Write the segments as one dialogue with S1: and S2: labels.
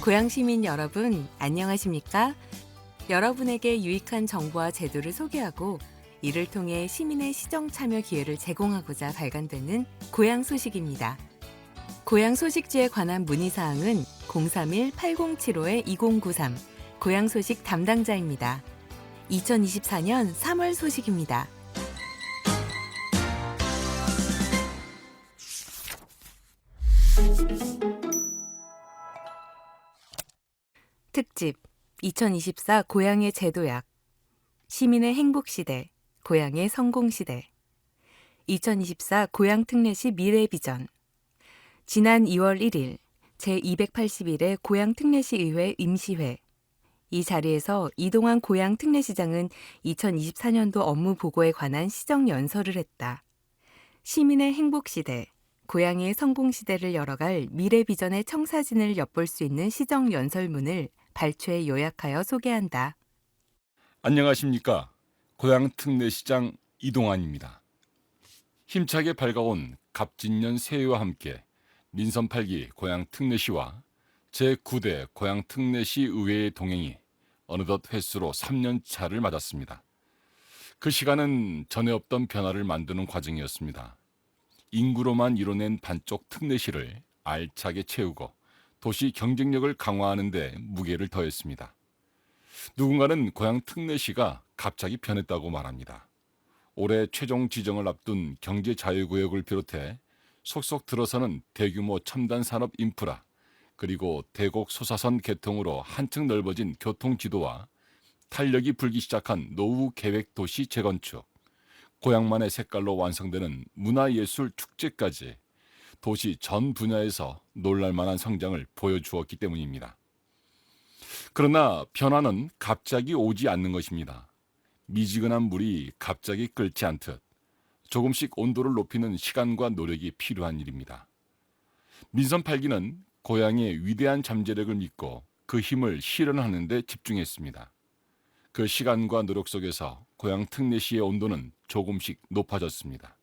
S1: 고양 시민 여러분, 안녕하십니까? 여러분에게 유익한 정보와 제도를 소개하고 이를 통해 시민의 시정 참여 기회를 제공하고자 발간되는 고양 소식입니다. 고양 소식지에 관한 문의사항은 031-8075-2093 고양 소식 담당자입니다. 2024년 3월 소식입니다. 특집 2024 고양의 제도약 시민의 행복시대, 고양의 성공시대 2024 고양 특례시 미래비전 지난 2월 1일 제281회 고양 특례시 의회 임시회 이 자리에서 이동환 고양 특례시장은 2024년도 업무 보고에 관한 시정 연설을 했다. 시민의 행복시대, 고양이의 성공시대를 열어갈 미래비전의 청사진을 엿볼 수 있는 시정 연설문을 발췌에 요약하여 소개한다.
S2: 안녕하십니까. 고양 특례시장 이동환입니다. 힘차게 밝아온 갑진년 새해와 함께 민선 8기 고양 특례시와 제9대 고양 특례시 의회의 동행이 어느덧 횟수로 3년 차를 맞았습니다. 그 시간은 전에 없던 변화를 만드는 과정이었습니다. 인구로만 이뤄낸 반쪽 특례시를 알차게 채우고 도시 경쟁력을 강화하는 데 무게를 더했습니다. 누군가는 고양 특례시가 갑자기 변했다고 말합니다. 올해 최종 지정을 앞둔 경제자유구역을 비롯해 속속 들어서는 대규모 첨단 산업 인프라, 그리고 대곡 소사선 개통으로 한층 넓어진 교통지도와 탄력이 불기 시작한 노후 계획 도시 재건축, 고향만의 색깔로 완성되는 문화예술 축제까지 도시 전 분야에서 놀랄만한 성장을 보여주었기 때문입니다. 그러나 변화는 갑자기 오지 않는 것입니다. 미지근한 물이 갑자기 끓지 않듯 조금씩 온도를 높이는 시간과 노력이 필요한 일입니다. 민선 8기는 고향의 위대한 잠재력을 믿고 그 힘을 실현하는 데 집중했습니다. 그 시간과 노력 속에서 고양 특례시의 온도는 조금씩 높아졌습니다.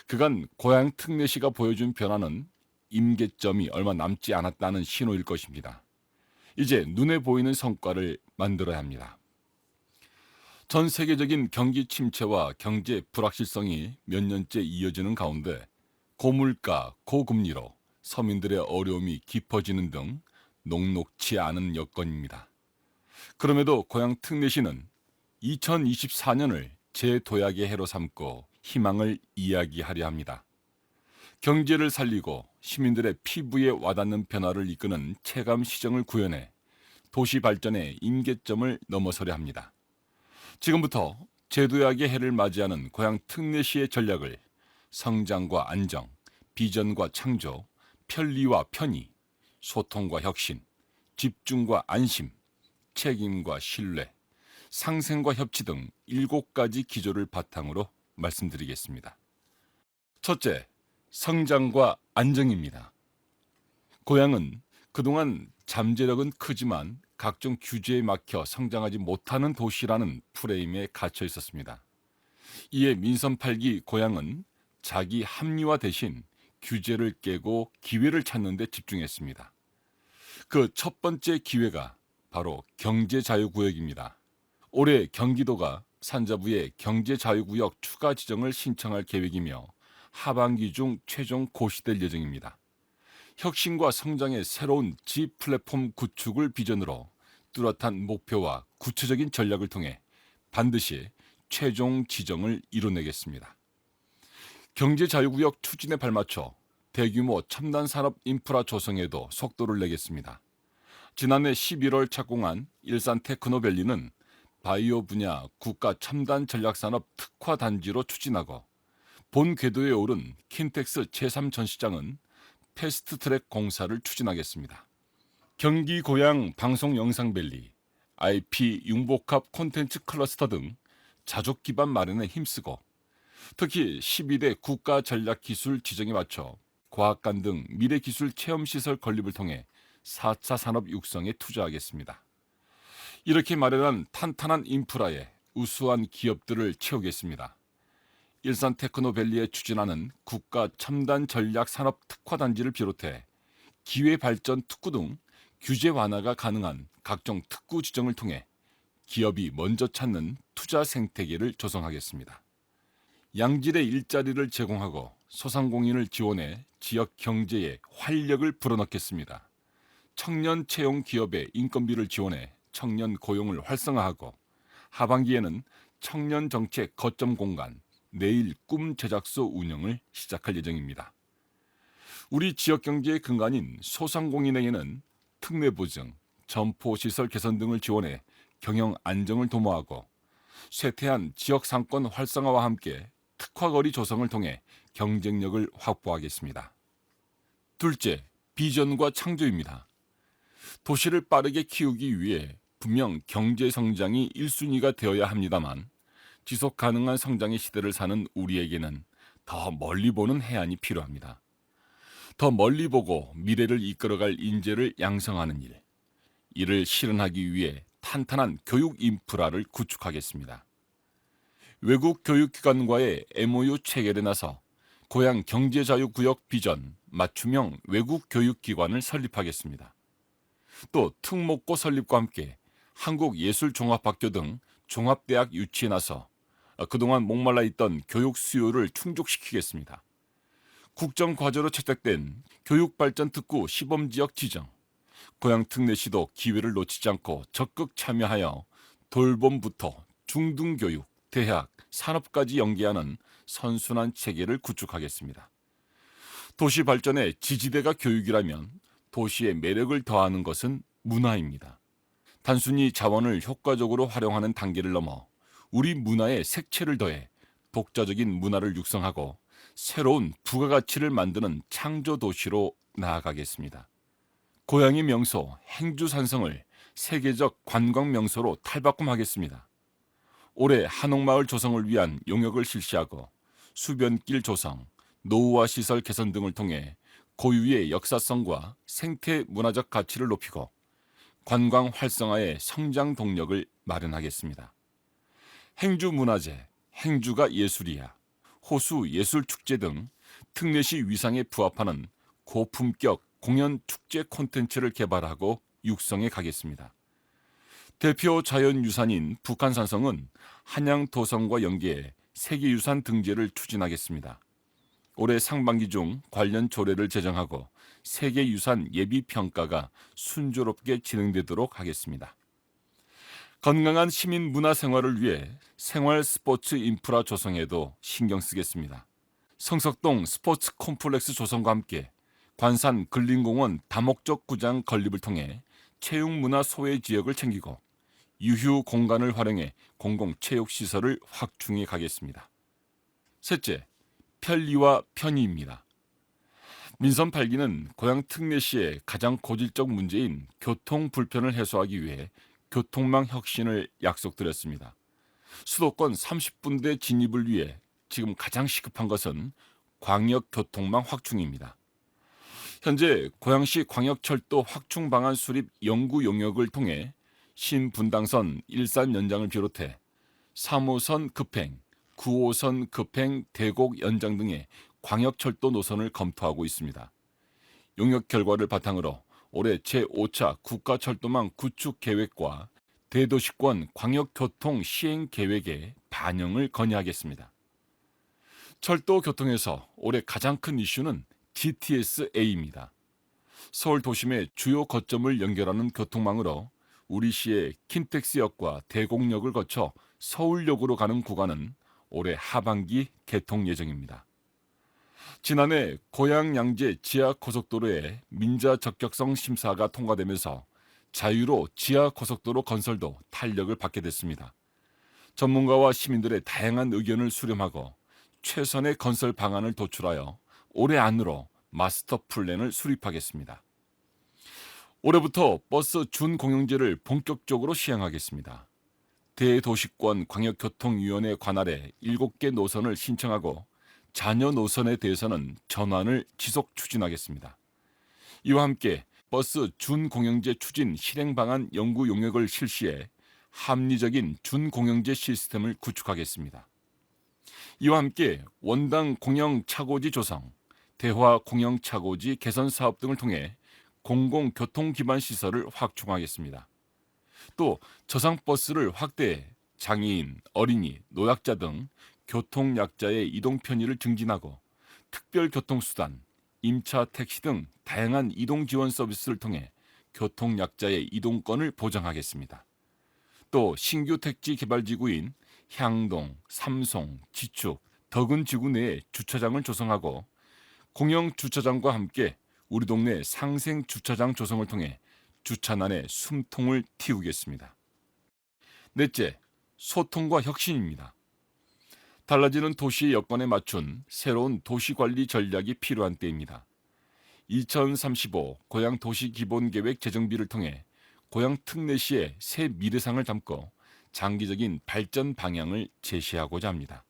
S2: 그간 고양 특례시가 보여준 변화는 임계점이 얼마 남지 않았다는 신호일 것입니다. 이제 눈에 보이는 성과를 만들어야 합니다. 전 세계적인 경기 침체와 경제 불확실성이 몇 년째 이어지는 가운데 고물가, 고금리로 서민들의 어려움이 깊어지는 등 녹록치 않은 여건입니다. 그럼에도 고양 특례시는 2024년을 제도약의 해로 삼고 희망을 이야기하려 합니다. 경제를 살리고 시민들의 피부에 와닿는 변화를 이끄는 체감 시정을 구현해 도시 발전의 임계점을 넘어서려 합니다. 지금부터 제도약의 해를 맞이하는 고양 특례시의 전략을 성장과 안정, 비전과 창조, 편리와 편의, 소통과 혁신, 집중과 안심, 책임과 신뢰, 상생과 협치 등 7가지 기조를 바탕으로 말씀드리겠습니다. 첫째, 성장과 안정입니다. 고향은 그동안 잠재력은 크지만 각종 규제에 막혀 성장하지 못하는 도시라는 프레임에 갇혀 있었습니다. 이에 민선 8기 고향은 자기 합리화 대신 규제를 깨고 기회를 찾는 데 집중했습니다. 그 첫 번째 기회가 바로 경제자유구역입니다. 올해 경기도가 산자부에 경제자유구역 추가 지정을 신청할 계획이며 하반기 중 최종 고시될 예정입니다. 혁신과 성장의 새로운 G 플랫폼 구축을 비전으로 뚜렷한 목표와 구체적인 전략을 통해 반드시 최종 지정을 이뤄내겠습니다. 경제자유구역 추진에 발맞춰 대규모 첨단 산업 인프라 조성에도 속도를 내겠습니다. 지난해 11월 착공한 일산 테크노밸리는 바이오 분야 국가 첨단 전략산업 특화 단지로 추진하고 본 궤도에 오른 킨텍스 제3 전시장은 패스트트랙 공사를 추진하겠습니다. 경기 고양 방송 영상밸리, IP 융복합 콘텐츠 클러스터 등 자족 기반 마련에 힘쓰고 특히 12대 국가 전략 기술 지정에 맞춰 과학관 등 미래 기술 체험 시설 건립을 통해 4차 산업 육성에 투자하겠습니다. 이렇게 마련한 탄탄한 인프라에 우수한 기업들을 채우겠습니다. 일산 테크노밸리에 추진하는 국가 첨단 전략 산업 특화 단지를 비롯해 기회 발전 특구 등 규제 완화가 가능한 각종 특구 지정을 통해 기업이 먼저 찾는 투자 생태계를 조성하겠습니다. 양질의 일자리를 제공하고 소상공인을 지원해 지역 경제에 활력을 불어넣겠습니다. 청년 채용 기업의 인건비를 지원해 청년 고용을 활성화하고 하반기에는 청년 정책 거점 공간 내일 꿈 제작소 운영을 시작할 예정입니다. 우리 지역 경제의 근간인 소상공인에게는 특례 보증, 점포 시설 개선 등을 지원해 경영 안정을 도모하고 쇠퇴한 지역 상권 활성화와 함께 특화거리 조성을 통해 경쟁력을 확보하겠습니다. 둘째, 비전과 창조입니다. 도시를 빠르게 키우기 위해 분명 경제 성장이 1순위가 되어야 합니다만 지속 가능한 성장의 시대를 사는 우리에게는 더 멀리 보는 해안이 필요합니다. 더 멀리 보고 미래를 이끌어갈 인재를 양성하는 일, 이를 실현하기 위해 탄탄한 교육 인프라를 구축하겠습니다. 외국 교육기관과의 MOU 체결에 나서 고향 경제자유구역 비전 맞춤형 외국 교육기관을 설립하겠습니다. 또 특목고 설립과 함께 한국예술종합학교 등 종합대학 유치에 나서 그동안 목말라 있던 교육 수요를 충족시키겠습니다. 국정과제로 채택된 교육발전특구 시범지역 지정, 고향 특례시도 기회를 놓치지 않고 적극 참여하여 돌봄부터 중등교육, 대학, 산업까지 연계하는 선순환 체계를 구축하겠습니다. 도시 발전의 지지대가 교육이라면 도시의 매력을 더하는 것은 문화입니다. 단순히 자원을 효과적으로 활용하는 단계를 넘어 우리 문화에 색채를 더해 독자적인 문화를 육성하고 새로운 부가가치를 만드는 창조 도시로 나아가겠습니다. 고향의 명소 행주산성을 세계적 관광 명소로 탈바꿈하겠습니다. 올해 한옥마을 조성을 위한 용역을 실시하고 수변길 조성, 노후화 시설 개선 등을 통해 고유의 역사성과 생태 문화적 가치를 높이고 관광 활성화의 성장 동력을 마련하겠습니다. 행주문화재, 행주가 예술이야, 호수예술축제 등 특례시 위상에 부합하는 고품격 공연 축제 콘텐츠를 개발하고 육성해 가겠습니다. 대표 자연유산인 북한산성은 한양도성과 연계해 세계유산 등재를 추진하겠습니다. 올해 상반기 중 관련 조례를 제정하고 세계유산 예비평가가 순조롭게 진행되도록 하겠습니다. 건강한 시민 문화생활을 위해 생활 스포츠 인프라 조성에도 신경 쓰겠습니다. 성석동 스포츠 콤플렉스 조성과 함께 관산 근린공원 다목적 구장 건립을 통해 체육문화 소외 지역을 챙기고 유휴 공간을 활용해 공공체육시설을 확충해 가겠습니다. 셋째, 편리와 편의입니다. 민선 8기는 고향 특례시의 가장 고질적 문제인 교통 불편을 해소하기 위해 교통망 혁신을 약속드렸습니다. 수도권 30분대 진입을 위해 지금 가장 시급한 것은 광역교통망 확충입니다. 현재 고양시 광역철도 확충 방안 수립 연구 용역을 통해 신분당선 일산 연장을 비롯해 3호선 급행, 9호선 급행 대곡 연장 등의 광역철도 노선을 검토하고 있습니다. 용역 결과를 바탕으로 올해 제5차 국가철도망 구축 계획과 대도시권 광역교통 시행 계획에 반영을 건의하겠습니다. 철도 교통에서 올해 가장 큰 이슈는 GTS-A입니다. 서울 도심의 주요 거점을 연결하는 교통망으로 우리 시의 킨텍스역과 대곡역을 거쳐 서울역으로 가는 구간은 올해 하반기 개통 예정입니다. 지난해 고양 양재 지하고속도로의 민자 적격성 심사가 통과되면서 자유로 지하고속도로 건설도 탄력을 받게 됐습니다. 전문가와 시민들의 다양한 의견을 수렴하고 최선의 건설 방안을 도출하여 올해 안으로 마스터 플랜을 수립하겠습니다. 올해부터 버스 준공영제를 본격적으로 시행하겠습니다. 대도시권 광역교통위원회 관할에 7개 노선을 신청하고 잔여 노선에 대해서는 전환을 지속 추진하겠습니다. 이와 함께 버스 준공영제 추진 실행 방안 연구 용역을 실시해 합리적인 준공영제 시스템을 구축하겠습니다. 이와 함께 원당 공영 차고지 조성, 대화 공영 차고지 개선 사업 등을 통해 공공교통 기반 시설을 확충하겠습니다. 또 저상버스를 확대해 장애인, 어린이, 노약자 등 교통약자의 이동 편의를 증진하고 특별교통수단, 임차 택시 등 다양한 이동 지원 서비스를 통해 교통약자의 이동권을 보장하겠습니다. 또 신규 택지 개발지구인 향동, 삼송, 지축, 덕은지구 내에 주차장을 조성하고 공영 주차장과 함께 우리 동네 상생 주차장 조성을 통해 주차난의 숨통을 틔우겠습니다. 넷째, 소통과 혁신입니다. 달라지는 도시의 여건에 맞춘 새로운 도시관리 전략이 필요한 때입니다. 2035 고양 도시기본계획 제정비를 통해 고양 특례시의 새 미래상을 담고 장기적인 발전 방향을 제시하고자 합니다.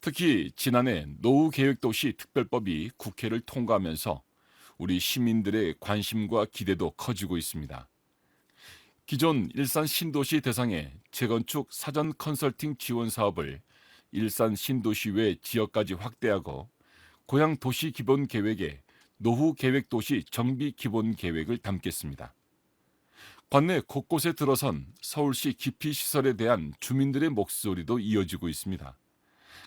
S2: 특히 지난해 노후계획도시 특별법이 국회를 통과하면서 우리 시민들의 관심과 기대도 커지고 있습니다. 기존 일산 신도시 대상의 재건축 사전 컨설팅 지원 사업을 일산 신도시 외 지역까지 확대하고 고양 도시 기본 계획에 노후 계획 도시 정비 기본 계획을 담겠습니다. 관내 곳곳에 들어선 서울시 기피 시설에 대한 주민들의 목소리도 이어지고 있습니다.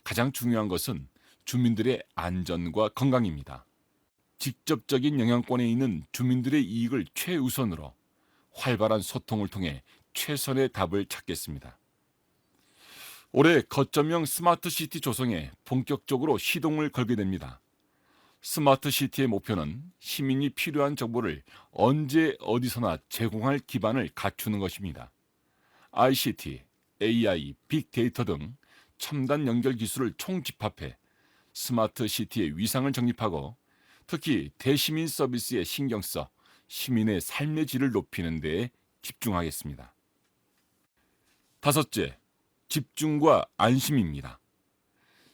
S2: 가장 중요한 것은 주민들의 안전과 건강입니다. 직접적인 영향권에 있는 주민들의 이익을 최우선으로 활발한 소통을 통해 최선의 답을 찾겠습니다. 올해 거점형 스마트시티 조성에 본격적으로 시동을 걸게 됩니다. 스마트시티의 목표는 시민이 필요한 정보를 언제 어디서나 제공할 기반을 갖추는 것입니다. ICT, AI, 빅데이터 등 첨단 연결 기술을 총집합해 스마트시티의 위상을 정립하고 특히 대시민 서비스에 신경 써 시민의 삶의 질을 높이는 데에 집중하겠습니다. 다섯째, 집중과 안심입니다.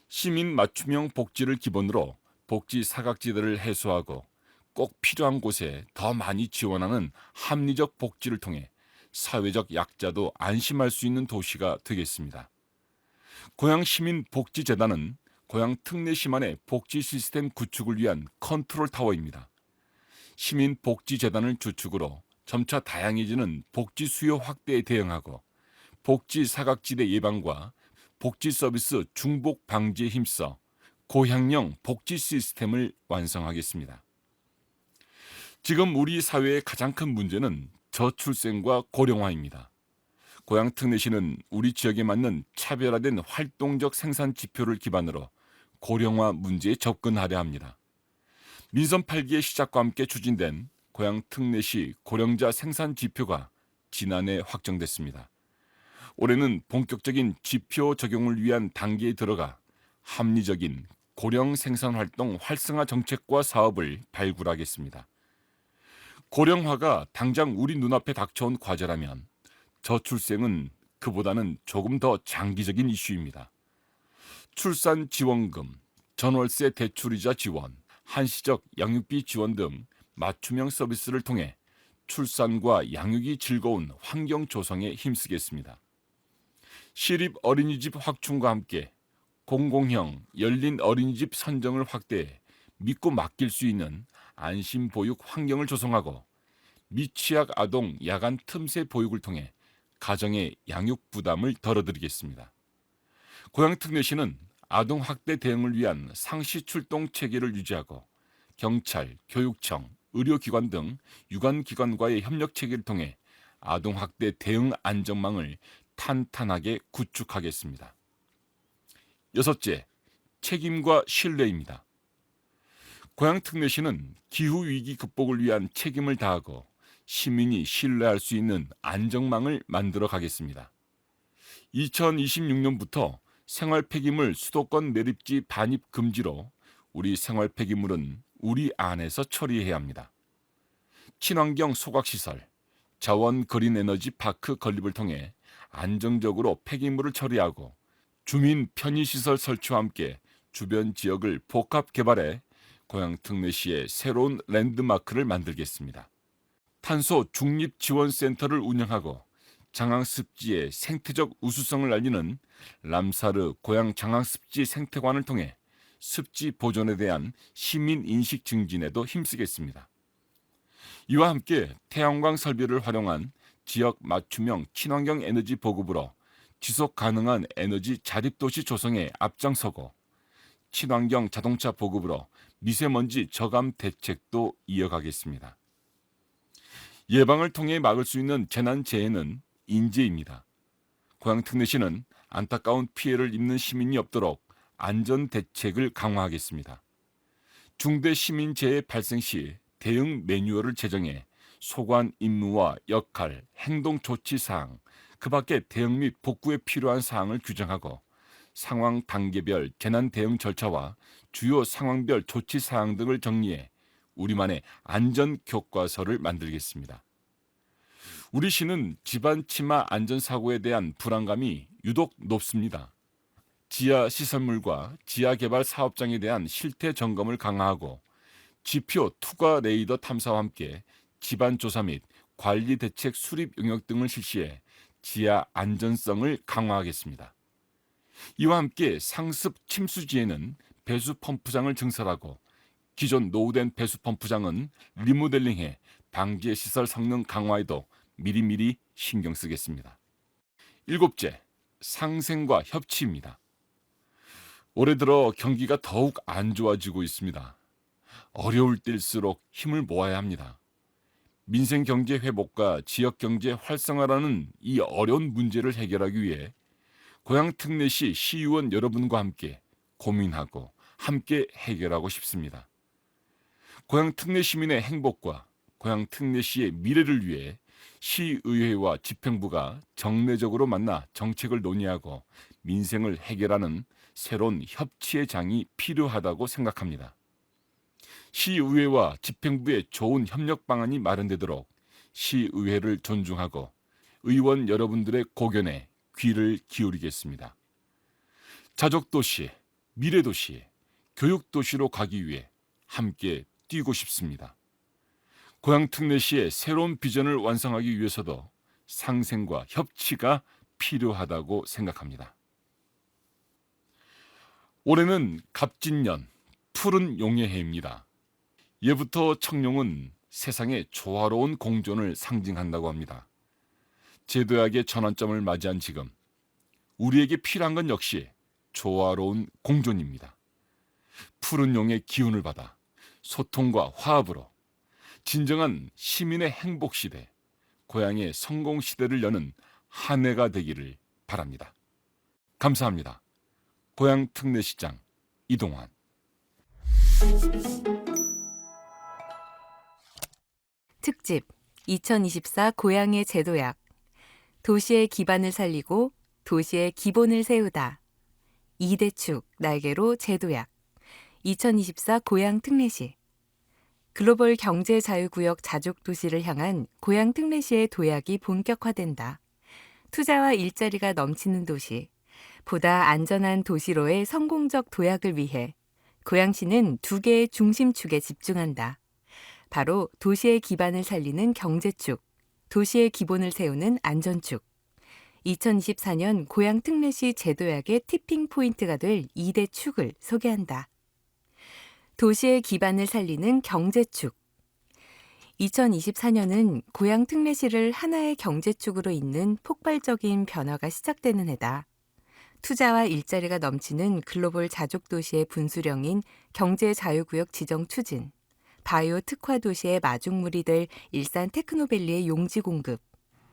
S2: 시민 맞춤형 복지를 기본으로 복지 사각지대를 해소하고 꼭 필요한 곳에 더 많이 지원하는 합리적 복지를 통해 사회적 약자도 안심할 수 있는 도시가 되겠습니다. 고양시민복지재단은 고양 특례시만의 복지 시스템 구축을 위한 컨트롤 타워입니다. 시민복지재단을 주축으로 점차 다양해지는 복지 수요 확대에 대응하고 복지 사각지대 예방과 복지 서비스 중복 방지에 힘써 고향형 복지 시스템을 완성하겠습니다. 지금 우리 사회의 가장 큰 문제는 저출생과 고령화입니다. 고양 특례시는 우리 지역에 맞는 차별화된 활동적 생산 지표를 기반으로 고령화 문제에 접근하려 합니다. 민선 8기의 시작과 함께 추진된 고양 특례시 고령자 생산 지표가 지난해 확정됐습니다. 올해는 본격적인 지표 적용을 위한 단계에 들어가 합리적인 고령 생산 활동 활성화 정책과 사업을 발굴하겠습니다. 고령화가 당장 우리 눈앞에 닥쳐온 과제라면 저출생은 그보다는 조금 더 장기적인 이슈입니다. 출산 지원금, 전월세 대출이자 지원, 한시적 양육비 지원 등 맞춤형 서비스를 통해 출산과 양육이 즐거운 환경 조성에 힘쓰겠습니다. 시립 어린이집 확충과 함께 공공형 열린 어린이집 선정을 확대해 믿고 맡길 수 있는 안심 보육 환경을 조성하고 미취학 아동 야간 틈새 보육을 통해 가정의 양육 부담을 덜어드리겠습니다. 고양특례시는 아동 학대 대응을 위한 상시 출동 체계를 유지하고 경찰, 교육청, 의료기관 등 유관기관과의 협력 체계를 통해 아동 학대 대응 안전망을 탄탄하게 구축하겠습니다. 여섯째, 책임과 신뢰입니다. 고양특례시는 기후위기 극복을 위한 책임을 다하고 시민이 신뢰할 수 있는 안전망을 만들어 가겠습니다. 2026년부터 생활폐기물 수도권 매립지 반입 금지로 우리 생활폐기물은 우리 안에서 처리해야 합니다. 친환경 소각시설, 자원 그린에너지 파크 건립을 통해 안정적으로 폐기물을 처리하고 주민 편의시설 설치와 함께 주변 지역을 복합 개발해 고양특례시의 새로운 랜드마크를 만들겠습니다. 탄소 중립 지원센터를 운영하고 장항습지의 생태적 우수성을 알리는 람사르 고양 장항습지 생태관을 통해 습지 보존에 대한 시민 인식 증진에도 힘쓰겠습니다. 이와 함께 태양광 설비를 활용한 지역 맞춤형 친환경 에너지 보급으로 지속 가능한 에너지 자립도시 조성에 앞장서고 친환경 자동차 보급으로 미세먼지 저감 대책도 이어가겠습니다. 예방을 통해 막을 수 있는 재난재해는 인재입니다. 고향특례시는 안타까운 피해를 입는 시민이 없도록 안전 대책을 강화하겠습니다. 중대 시민재해 발생 시 대응 매뉴얼을 제정해 소관 임무와 역할, 행동 조치 사항, 그 밖에 대응 및 복구에 필요한 사항을 규정하고 상황 단계별 재난 대응 절차와 주요 상황별 조치 사항 등을 정리해 우리만의 안전 교과서를 만들겠습니다. 우리 시는 집안 침하 안전 사고에 대한 불안감이 유독 높습니다. 지하 시설물과 지하 개발 사업장에 대한 실태 점검을 강화하고 지표 투과 레이더 탐사와 함께 집안 조사 및 관리 대책 수립 영역 등을 실시해 지하 안전성을 강화하겠습니다. 이와 함께 상습 침수지에는 배수 펌프장을 증설하고 기존 노후된 배수 펌프장은 리모델링해 방제 시설 성능 강화에도 미리미리 신경 쓰겠습니다. 일곱째, 상생과 협치입니다. 올해 들어 경기가 더욱 안 좋아지고 있습니다. 어려울 때일수록 힘을 모아야 합니다. 민생 경제 회복과 지역 경제 활성화라는 이 어려운 문제를 해결하기 위해 고향특례시 시의원 여러분과 함께 고민하고 함께 해결하고 싶습니다. 고향특례 시민의 행복과 고향특례시의 미래를 위해 시의회와 집행부가 정례적으로 만나 정책을 논의하고 민생을 해결하는 새로운 협치의 장이 필요하다고 생각합니다. 시의회와 집행부의 좋은 협력 방안이 마련되도록 시의회를 존중하고 의원 여러분들의 고견에 귀를 기울이겠습니다. 자족도시, 미래도시, 교육도시로 가기 위해 함께 뛰고 싶습니다. 고향특례시의 새로운 비전을 완성하기 위해서도 상생과 협치가 필요하다고 생각합니다. 올해는 갑진년, 푸른 용의 해입니다. 예부터 청룡은 세상의 조화로운 공존을 상징한다고 합니다. 제도약의 전환점을 맞이한 지금 우리에게 필요한 건 역시 조화로운 공존입니다. 푸른 용의 기운을 받아 소통과 화합으로 진정한 시민의 행복 시대, 고향의 성공 시대를 여는 한 해가 되기를 바랍니다. 감사합니다. 고향특례시장 이동환.
S1: 특집 2024 고향의 제도약 도시의 기반을 살리고 도시의 기본을 세우다 2대 축 날개로 제도약 2024 고향특례시 글로벌 경제자유구역 자족도시를 향한 고향특례시의 도약이 본격화된다. 투자와 일자리가 넘치는 도시, 보다 안전한 도시로의 성공적 도약을 위해 고양시는 두 개의 중심축에 집중한다. 바로 도시의 기반을 살리는 경제축, 도시의 기본을 세우는 안전축. 2024년 고향특례시 제도약의 티핑 포인트가 될 2대 축을 소개한다. 도시의 기반을 살리는 경제축. 2024년은 고향특례시를 하나의 경제축으로 잇는 폭발적인 변화가 시작되는 해다. 투자와 일자리가 넘치는 글로벌 자족도시의 분수령인 경제자유구역 지정 추진, 바이오 특화 도시의 마중물이 될 일산 테크노밸리의 용지 공급,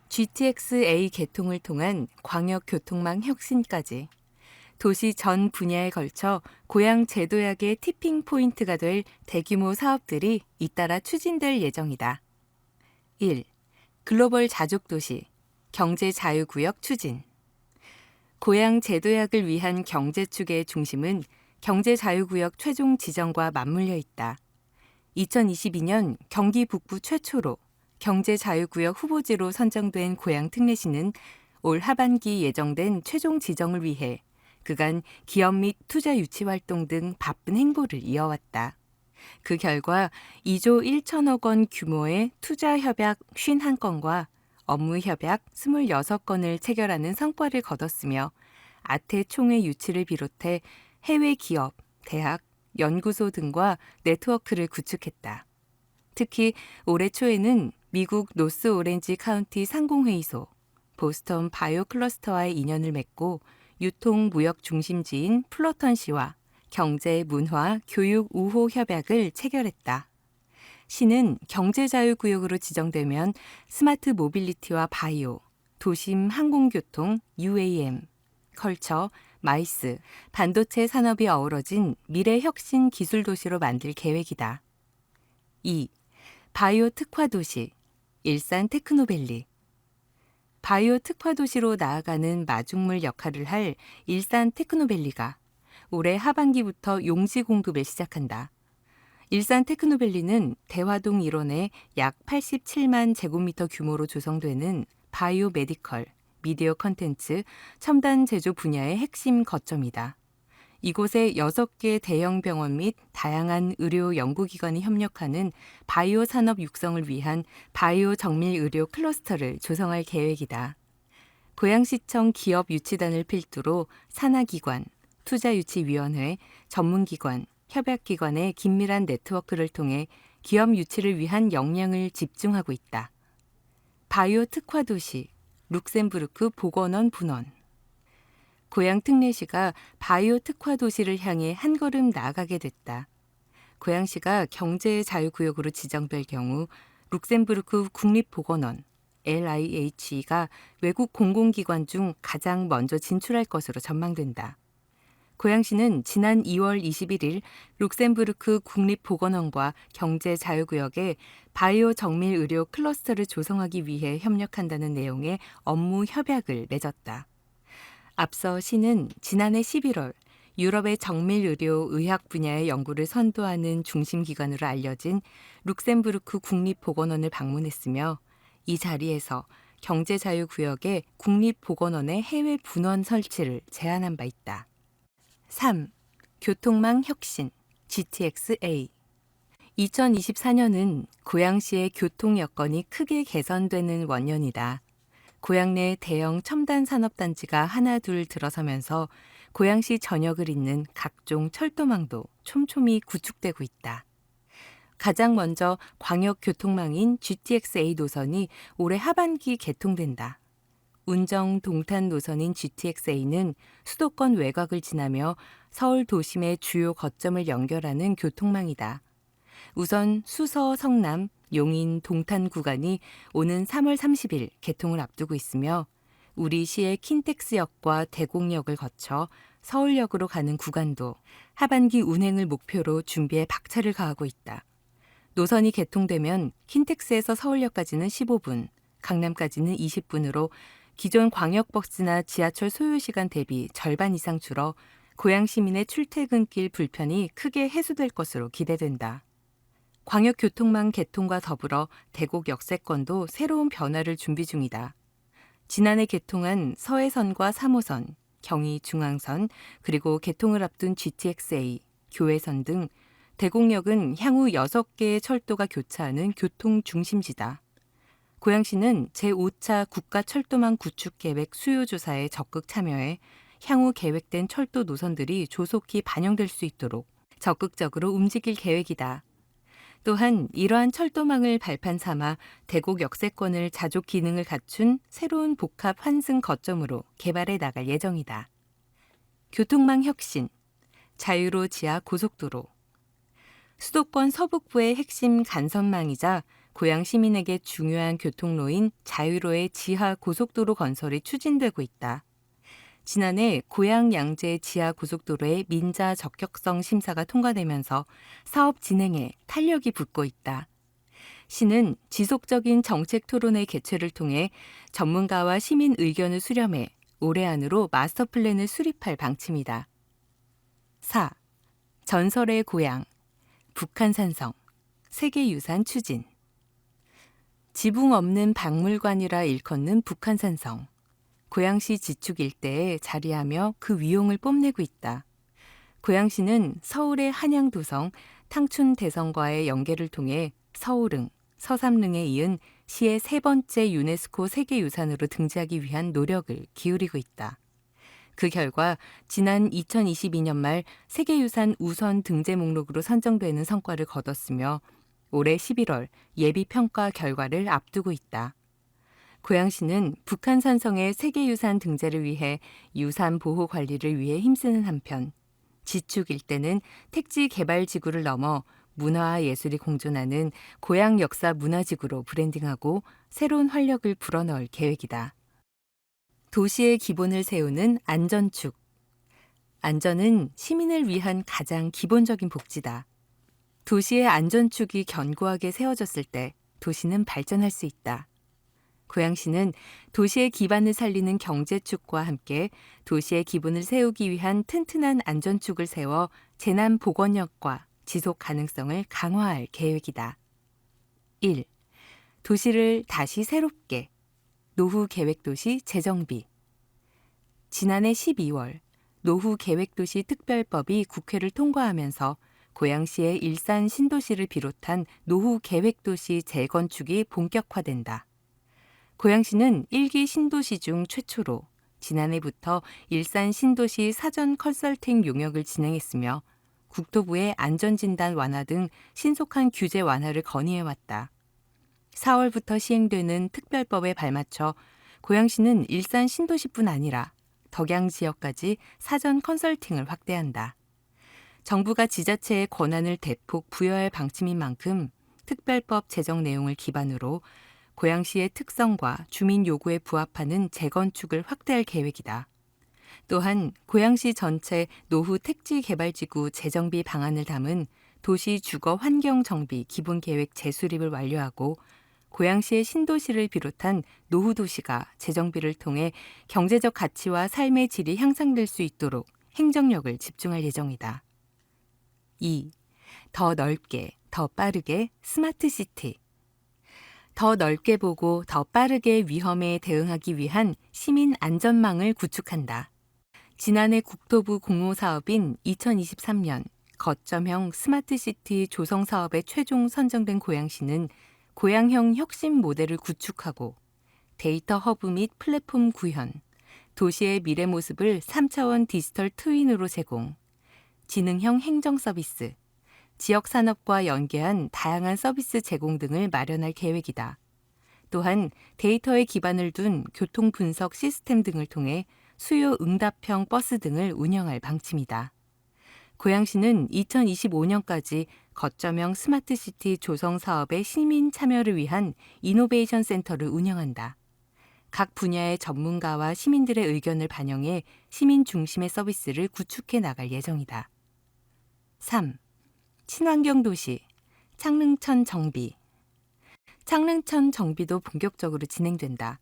S1: GTX-A 개통을 통한 광역교통망 혁신까지 도시 전 분야에 걸쳐 고향 제도약의 티핑 포인트가 될 대규모 사업들이 잇따라 추진될 예정이다. 1. 글로벌 자족도시, 경제자유구역 추진. 고향 제도약을 위한 경제축의 중심은 경제자유구역 최종 지정과 맞물려 있다. 2022년 경기 북부 최초로 경제자유구역 후보지로 선정된 고향특례시는 올 하반기 예정된 최종 지정을 위해 그간 기업 및 투자 유치 활동 등 바쁜 행보를 이어왔다. 그 결과 2조 1천억 원 규모의 투자 협약 51건과 업무 협약 26건을 체결하는 성과를 거뒀으며 아태 총회 유치를 비롯해 해외 기업, 대학, 연구소 등과 네트워크를 구축했다. 특히 올해 초에는 미국 노스 오렌지 카운티 상공회의소, 보스턴 바이오 클러스터와의 인연을 맺고 유통 무역 중심지인 플로턴시와 경제, 문화, 교육 우호 협약을 체결했다. 시는 경제자유구역으로 지정되면 스마트 모빌리티와 바이오, 도심 항공교통, UAM, 컬처, 마이스, 반도체 산업이 어우러진 미래 혁신 기술 도시로 만들 계획이다. 2. 바이오 특화 도시, 일산 테크노밸리. 바이오 특화 도시로 나아가는 마중물 역할을 할 일산 테크노밸리가 올해 하반기부터 용지 공급을 시작한다. 일산 테크노밸리는 대화동 일원에 약 87만 제곱미터 규모로 조성되는 바이오 메디컬, 미디어 컨텐츠, 첨단 제조 분야의 핵심 거점이다. 이곳에 6개 대형 병원 및 다양한 의료 연구기관이 협력하는 바이오 산업 육성을 위한 바이오 정밀 의료 클러스터를 조성할 계획이다. 고양시청 기업 유치단을 필두로 산하기관, 투자유치위원회, 전문기관, 협약기관의 긴밀한 네트워크를 통해 기업 유치를 위한 역량을 집중하고 있다. 바이오 특화 도시, 룩셈부르크 보건원 분원. 고양 특례시가 바이오 특화 도시를 향해 한 걸음 나아가게 됐다. 고양시가 경제자유구역으로 지정될 경우 룩셈부르크 국립보건원, LIH가 외국 공공기관 중 가장 먼저 진출할 것으로 전망된다. 고양시는 지난 2월 21일 룩셈부르크 국립보건원과 경제자유구역에 바이오 정밀 의료 클러스터를 조성하기 위해 협력한다는 내용의 업무 협약을 맺었다. 앞서 시는 지난해 11월 유럽의 정밀 의료 의학 분야의 연구를 선도하는 중심기관으로 알려진 룩셈부르크 국립보건원을 방문했으며 이 자리에서 경제자유구역에 국립보건원의 해외 분원 설치를 제안한 바 있다. 3. 교통망 혁신 GTX-A. 2024년은 고양시의 교통 여건이 크게 개선되는 원년이다. 고양 내 대형 첨단 산업단지가 하나둘 들어서면서 고양시 전역을 잇는 각종 철도망도 촘촘히 구축되고 있다. 가장 먼저 광역교통망인 GTX-A 노선이 올해 하반기 개통된다. 운정 동탄 노선인 GTX-A는 수도권 외곽을 지나며 서울 도심의 주요 거점을 연결하는 교통망이다. 우선 수서 성남, 용인 동탄 구간이 오는 3월 30일 개통을 앞두고 있으며 우리 시의 킨텍스역과 대곡역을 거쳐 서울역으로 가는 구간도 하반기 운행을 목표로 준비에 박차를 가하고 있다. 노선이 개통되면 킨텍스에서 서울역까지는 15분, 강남까지는 20분으로 기존 광역버스나 지하철 소요시간 대비 절반 이상 줄어 고양 시민의 출퇴근길 불편이 크게 해소될 것으로 기대된다. 광역교통망 개통과 더불어 대곡 역세권도 새로운 변화를 준비 중이다. 지난해 개통한 서해선과 3호선, 경의 중앙선, 그리고 개통을 앞둔 GTX-A, 교외선 등 대곡역은 향후 6개의 철도가 교차하는 교통 중심지다. 고양시는 제5차 국가철도망 구축계획 수요조사에 적극 참여해 향후 계획된 철도 노선들이 조속히 반영될 수 있도록 적극적으로 움직일 계획이다. 또한 이러한 철도망을 발판 삼아 대곡 역세권을 자족 기능을 갖춘 새로운 복합 환승 거점으로 개발해 나갈 예정이다. 교통망 혁신, 자유로 지하 고속도로. 수도권 서북부의 핵심 간선망이자 고양 시민에게 중요한 교통로인 자유로의 지하 고속도로 건설이 추진되고 있다. 지난해 고양 양재 지하 고속도로의 민자 적격성 심사가 통과되면서 사업 진행에 탄력이 붙고 있다. 시는 지속적인 정책 토론회 개최를 통해 전문가와 시민 의견을 수렴해 올해 안으로 마스터 플랜을 수립할 방침이다. 4. 전설의 고양, 북한산성, 세계유산 추진. 지붕 없는 박물관이라 일컫는 북한산성. 고양시 지축 일대에 자리하며 그 위용을 뽐내고 있다. 고양시는 서울의 한양도성, 탕춘대성과의 연계를 통해 서울릉, 서삼릉에 이은 시의 3번째 유네스코 세계유산으로 등재하기 위한 노력을 기울이고 있다. 그 결과 지난 2022년 말 세계유산 우선 등재 목록으로 선정되는 성과를 거뒀으며 올해 11월 예비평가 결과를 앞두고 있다. 고양시는 북한 산성의 세계유산 등재를 위해 유산 보호 관리를 위해 힘쓰는 한편 지축 일대는 택지 개발지구를 넘어 문화와 예술이 공존하는 고양 역사 문화지구로 브랜딩하고 새로운 활력을 불어넣을 계획이다. 도시의 기본을 세우는 안전축. 안전은 시민을 위한 가장 기본적인 복지다. 도시의 안전축이 견고하게 세워졌을 때 도시는 발전할 수 있다. 고양시는 도시의 기반을 살리는 경제축과 함께 도시의 기본을 세우기 위한 튼튼한 안전축을 세워 재난 복원력과 지속 가능성을 강화할 계획이다. 1. 도시를 다시 새롭게. 노후 계획도시 재정비. 지난해 12월 노후 계획도시 특별법이 국회를 통과하면서 고양시의 일산 신도시를 비롯한 노후 계획도시 재건축이 본격화된다. 고양시는 1기 신도시 중 최초로 지난해부터 일산 신도시 사전 컨설팅 용역을 진행했으며 국토부의 안전진단 완화 등 신속한 규제 완화를 건의해왔다. 4월부터 시행되는 특별법에 발맞춰 고양시는 일산 신도시뿐 아니라 덕양 지역까지 사전 컨설팅을 확대한다. 정부가 지자체의 권한을 대폭 부여할 방침인 만큼 특별법 제정 내용을 기반으로 고양시의 특성과 주민 요구에 부합하는 재건축을 확대할 계획이다. 또한 고양시 전체 노후 택지 개발지구 재정비 방안을 담은 도시 주거 환경 정비 기본 계획 재수립을 완료하고 고양시의 신도시를 비롯한 노후 도시가 재정비를 통해 경제적 가치와 삶의 질이 향상될 수 있도록 행정력을 집중할 예정이다. 2. 더 넓게, 더 빠르게 스마트 시티. 더 넓게 보고 더 빠르게 위험에 대응하기 위한 시민 안전망을 구축한다. 지난해 국토부 공모사업인 2023년 거점형 스마트시티 조성 사업에 최종 선정된 고양시는 고양형 혁신 모델을 구축하고 데이터 허브 및 플랫폼 구현, 도시의 미래 모습을 3차원 디지털 트윈으로 제공, 지능형 행정 서비스, 지역 산업과 연계한 다양한 서비스 제공 등을 마련할 계획이다. 또한 데이터에 기반을 둔 교통 분석 시스템 등을 통해 수요 응답형 버스 등을 운영할 방침이다. 고양시는 2025년까지 거점형 스마트시티 조성 사업의 시민 참여를 위한 이노베이션 센터를 운영한다. 각 분야의 전문가와 시민들의 의견을 반영해 시민 중심의 서비스를 구축해 나갈 예정이다. 3. 친환경 도시, 창릉천 정비. 창릉천 정비도 본격적으로 진행된다.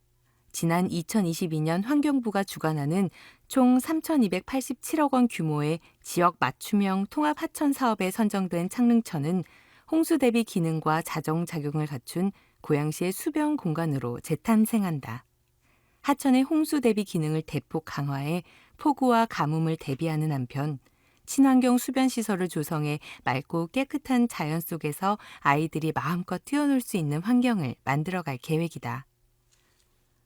S1: 지난 2022년 환경부가 주관하는 총 3,287억 원 규모의 지역 맞춤형 통합 하천 사업에 선정된 창릉천은 홍수 대비 기능과 자정 작용을 갖춘 고양시의 수변 공간으로 재탄생한다. 하천의 홍수 대비 기능을 대폭 강화해 폭우와 가뭄을 대비하는 한편 친환경 수변 시설을 조성해 맑고 깨끗한 자연 속에서 아이들이 마음껏 뛰어놀 수 있는 환경을 만들어갈 계획이다.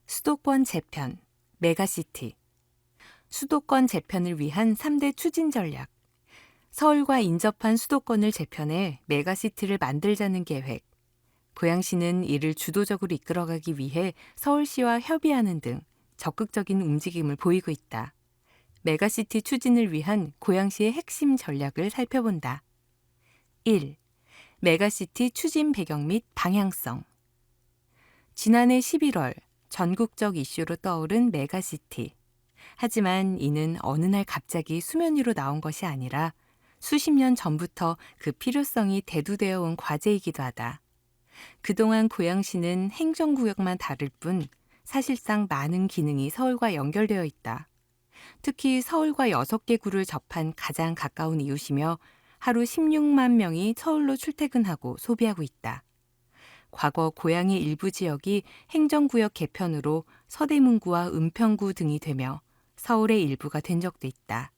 S1: 수도권 재편, 메가시티. 수도권 재편을 위한 3대 추진 전략. 서울과 인접한 수도권을 재편해 메가시티를 만들자는 계획. 고양시는 이를 주도적으로 이끌어가기 위해 서울시와 협의하는 등 적극적인 움직임을 보이고 있다. 메가시티 추진을 위한 고양시의 핵심 전략을 살펴본다. 1. 메가시티 추진 배경 및 방향성. 지난해 11월 전국적 이슈로 떠오른 메가시티. 하지만 이는 어느 날 갑자기 수면 위로 나온 것이 아니라 수십 년 전부터 그 필요성이 대두되어 온 과제이기도 하다. 그동안 고양시는 행정구역만 다를 뿐 사실상 많은 기능이 서울과 연결되어 있다. 특히 서울과 6개 구를 접한 가장 가까운 이웃이며 하루 16만 명이 서울로 출퇴근하고 소비하고 있다. 과거 고양의 일부 지역이 행정구역 개편으로 서대문구와 은평구 등이 되며 서울의 일부가 된 적도 있다.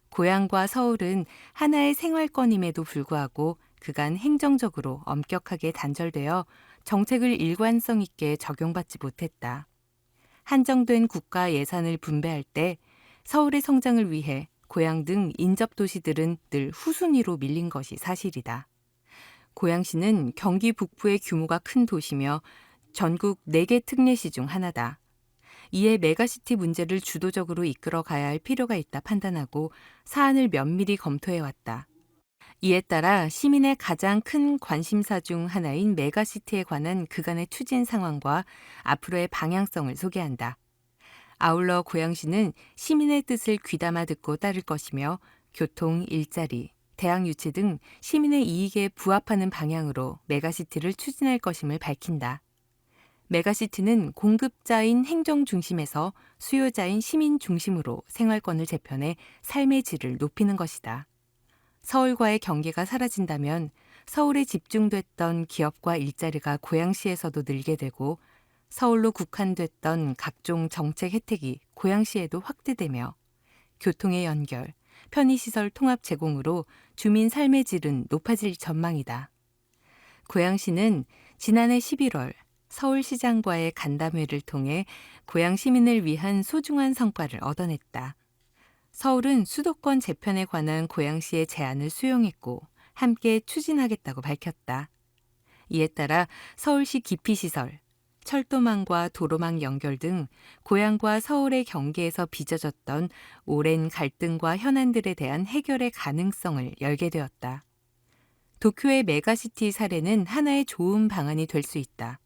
S1: 고양과 서울은 하나의 생활권임에도 불구하고 그간 행정적으로 엄격하게 단절되어 정책을 일관성 있게 적용받지 못했다. 한정된 국가 예산을 분배할 때 서울의 성장을 위해 고양 등 인접 도시들은 늘 후순위로 밀린 것이 사실이다. 고양시는 경기 북부의 규모가 큰 도시며 전국 4개 특례시 중 하나다. 이에 메가시티 문제를 주도적으로 이끌어 가야 할 필요가 있다 판단하고 사안을 면밀히 검토해왔다. 이에 따라 시민의 가장 큰 관심사 중 하나인 메가시티에 관한 그간의 추진 상황과 앞으로의 방향성을 소개한다. 아울러 고양시는 시민의 뜻을 귀담아 듣고 따를 것이며 교통, 일자리, 대학 유치 등 시민의 이익에 부합하는 방향으로 메가시티를 추진할 것임을 밝힌다. 메가시티는 공급자인 행정 중심에서 수요자인 시민 중심으로 생활권을 재편해 삶의 질을 높이는 것이다. 서울과의 경계가 사라진다면 서울에 집중됐던 기업과 일자리가 고양시에서도 늘게 되고 서울로 국한됐던 각종 정책 혜택이 고양시에도 확대되며 교통의 연결, 편의시설 통합 제공으로 주민 삶의 질은 높아질 전망이다. 고양시는 지난해 11월 서울시장과의 간담회를 통해 고양 시민을 위한 소중한 성과를 얻어냈다. 서울은 수도권 재편에 관한 고양시의 제안을 수용했고 함께 추진하겠다고 밝혔다. 이에 따라 서울시 기피시설, 철도망과 도로망 연결 등 고양과 서울의 경계에서 빚어졌던 오랜 갈등과 현안들에 대한 해결의 가능성을 열게 되었다. 도쿄의 메가시티 사례는 하나의 좋은 방안이 될 수 있다.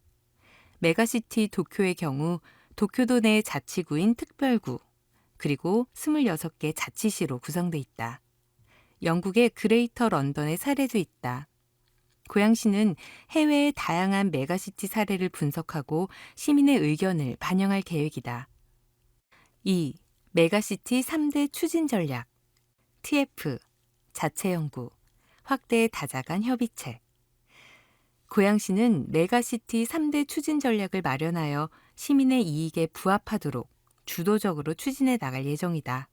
S1: 메가시티 도쿄의 경우 도쿄도 내 자치구인 특별구, 그리고 26개 자치시로 구성돼 있다. 영국의 그레이터 런던의 사례도 있다. 고양시는 해외의 다양한 메가시티 사례를 분석하고 시민의 의견을 반영할 계획이다. 2. 메가시티 3대 추진 전략 TF, 자체 연구, 확대 다자간 협의체. 고양시는 메가시티 3대 추진 전략을 마련하여 시민의 이익에 부합하도록 주도적으로 추진해 나갈 예정이다.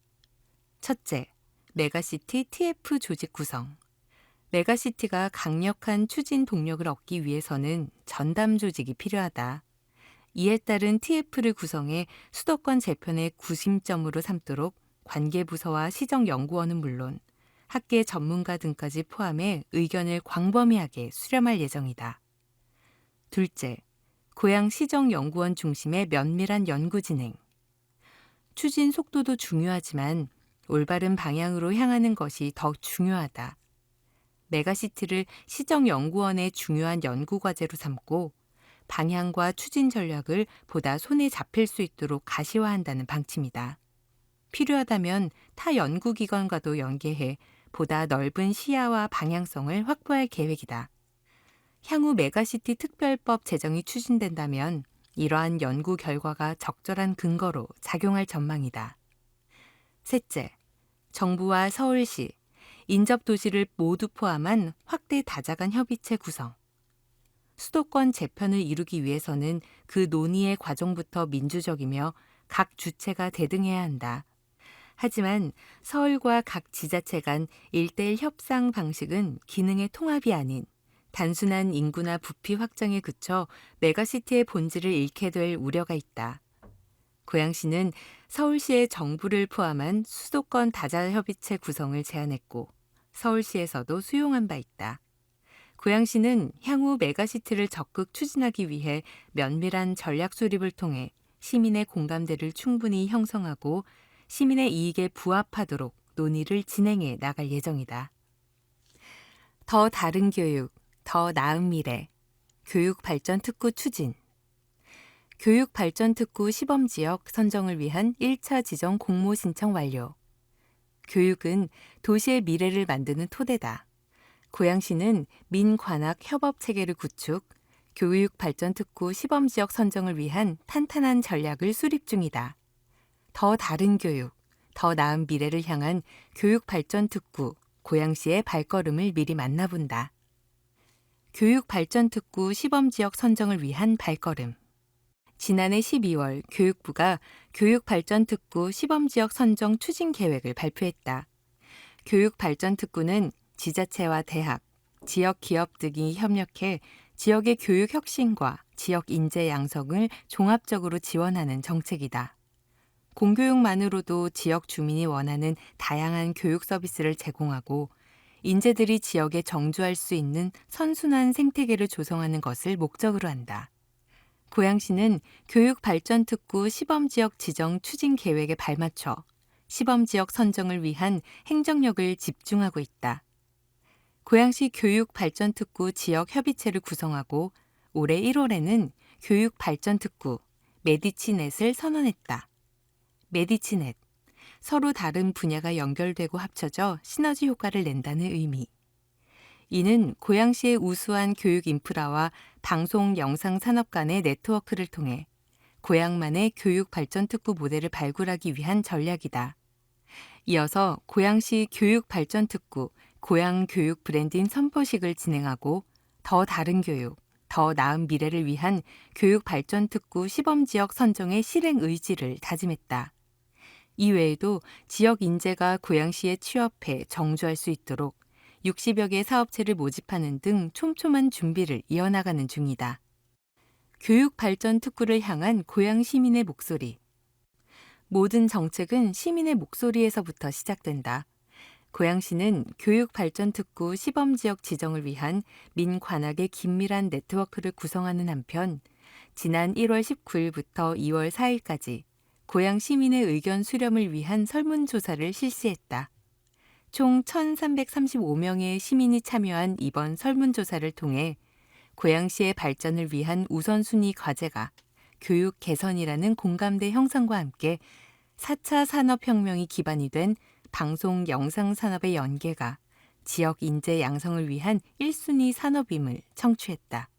S1: 첫째, 메가시티 TF 조직 구성. 메가시티가 강력한 추진 동력을 얻기 위해서는 전담 조직이 필요하다. 이에 따른 TF를 구성해 수도권 재편의 구심점으로 삼도록 관계부서와 시정연구원은 물론 학계 전문가 등까지 포함해 의견을 광범위하게 수렴할 예정이다. 둘째, 고양시정연구원 중심의 면밀한 연구 진행. 추진 속도도 중요하지만 올바른 방향으로 향하는 것이 더 중요하다. 메가시티를 시정연구원의 중요한 연구과제로 삼고 방향과 추진 전략을 보다 손에 잡힐 수 있도록 가시화한다는 방침이다. 필요하다면 타 연구기관과도 연계해 보다 넓은 시야와 방향성을 확보할 계획이다. 향후 메가시티 특별법 제정이 추진된다면 이러한 연구 결과가 적절한 근거로 작용할 전망이다. 셋째, 정부와 서울시, 인접도시를 모두 포함한 확대 다자간 협의체 구성. 수도권 재편을 이루기 위해서는 그 논의의 과정부터 민주적이며 각 주체가 대등해야 한다. 하지만 서울과 각 지자체 간 1:1 협상 방식은 기능의 통합이 아닌 단순한 인구나 부피 확장에 그쳐 메가시티의 본질을 잃게 될 우려가 있다. 고양시는 서울시의 정부를 포함한 수도권 다자협의체 구성을 제안했고 서울시에서도 수용한 바 있다. 고양시는 향후 메가시티를 적극 추진하기 위해 면밀한 전략 수립을 통해 시민의 공감대를 충분히 형성하고 시민의 이익에 부합하도록 논의를 진행해 나갈 예정이다. 더 다른 교육, 더 나은 미래, 교육발전특구 추진. 교육발전특구 시범지역 선정을 위한 1차 지정 공모 신청 완료. 교육은 도시의 미래를 만드는 토대다. 고양시는 민관학 협업 체계를 구축, 교육발전특구 시범지역 선정을 위한 탄탄한 전략을 수립 중이다. 더 다른 교육, 더 나은 미래를 향한 교육발전특구 고양시의 발걸음을 미리 만나본다. 교육발전특구 시범지역 선정을 위한 발걸음. 지난해 12월 교육부가 교육발전특구 시범지역 선정 추진 계획을 발표했다. 교육발전특구는 지자체와 대학, 지역 기업 등이 협력해 지역의 교육 혁신과 지역 인재 양성을 종합적으로 지원하는 정책이다. 공교육만으로도 지역 주민이 원하는 다양한 교육 서비스를 제공하고 인재들이 지역에 정주할 수 있는 선순환 생태계를 조성하는 것을 목적으로 한다. 고양시는 교육발전특구 시범지역 지정 추진 계획에 발맞춰 시범지역 선정을 위한 행정력을 집중하고 있다. 고양시 교육발전특구 지역협의체를 구성하고 올해 1월에는 교육발전특구 메디치넷을 선언했다. 메디치넷, 서로 다른 분야가 연결되고 합쳐져 시너지 효과를 낸다는 의미. 이는 고양시의 우수한 교육 인프라와 방송 영상 산업 간의 네트워크를 통해 고양만의 교육 발전 특구 모델을 발굴하기 위한 전략이다. 이어서 고양시 교육 발전 특구 고양 교육 브랜딩 선포식을 진행하고 더 다른 교육, 더 나은 미래를 위한 교육 발전 특구 시범 지역 선정의 실행 의지를 다짐했다. 이외에도 지역 인재가 고양시에 취업해 정주할 수 있도록 60여 개의 사업체를 모집하는 등 촘촘한 준비를 이어나가는 중이다. 교육 발전 특구를 향한 고양 시민의 목소리. 모든 정책은 시민의 목소리에서부터 시작된다. 고양시는 교육 발전 특구 시범 지역 지정을 위한 민관악의 긴밀한 네트워크를 구성하는 한편 지난 1월 19일부터 2월 4일까지 고양 시민의 의견 수렴을 위한 설문조사를 실시했다. 총 1,335명의 시민이 참여한 이번 설문조사를 통해 고양시의 발전을 위한 우선순위 과제가 교육 개선이라는 공감대 형성과 함께 4차 산업혁명이 기반이 된 방송 영상 산업의 연계가 지역 인재 양성을 위한 1순위 산업임을 청취했다.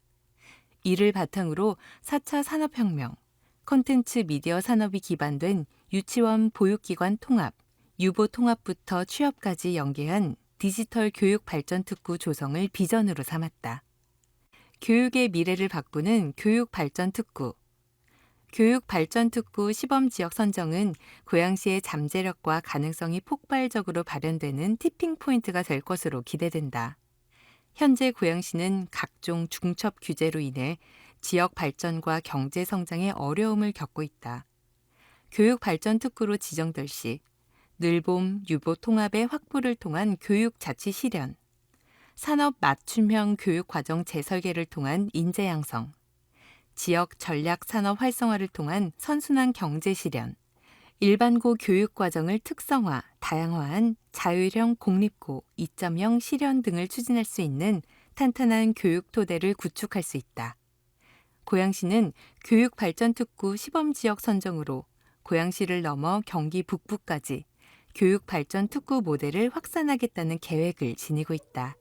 S1: 이를 바탕으로 4차 산업혁명, 콘텐츠 미디어 산업이 기반된 유치원 보육기관 통합, 유보 통합부터 취업까지 연계한 디지털 교육 발전 특구 조성을 비전으로 삼았다. 교육의 미래를 바꾸는 교육 발전 특구. 교육 발전 특구 시범 지역 선정은 고양시의 잠재력과 가능성이 폭발적으로 발현되는 티핑 포인트가 될 것으로 기대된다. 현재 고양시는 각종 중첩 규제로 인해 지역 발전과 경제 성장에 어려움을 겪고 있다. 교육 발전 특구로 지정될 시 늘봄, 유보 통합의 확보를 통한 교육 자치 실현, 산업 맞춤형 교육 과정 재설계를 통한 인재 양성, 지역 전략 산업 활성화를 통한 선순환 경제 실현, 일반고 교육 과정을 특성화, 다양화한 자율형 공립고 2.0 실현 등을 추진할 수 있는 탄탄한 교육 토대를 구축할 수 있다. 고양시는 교육 발전 특구 시범 지역 선정으로 고양시를 넘어 경기 북부까지 교육 발전 특구 모델을 확산하겠다는 계획을 지니고 있다.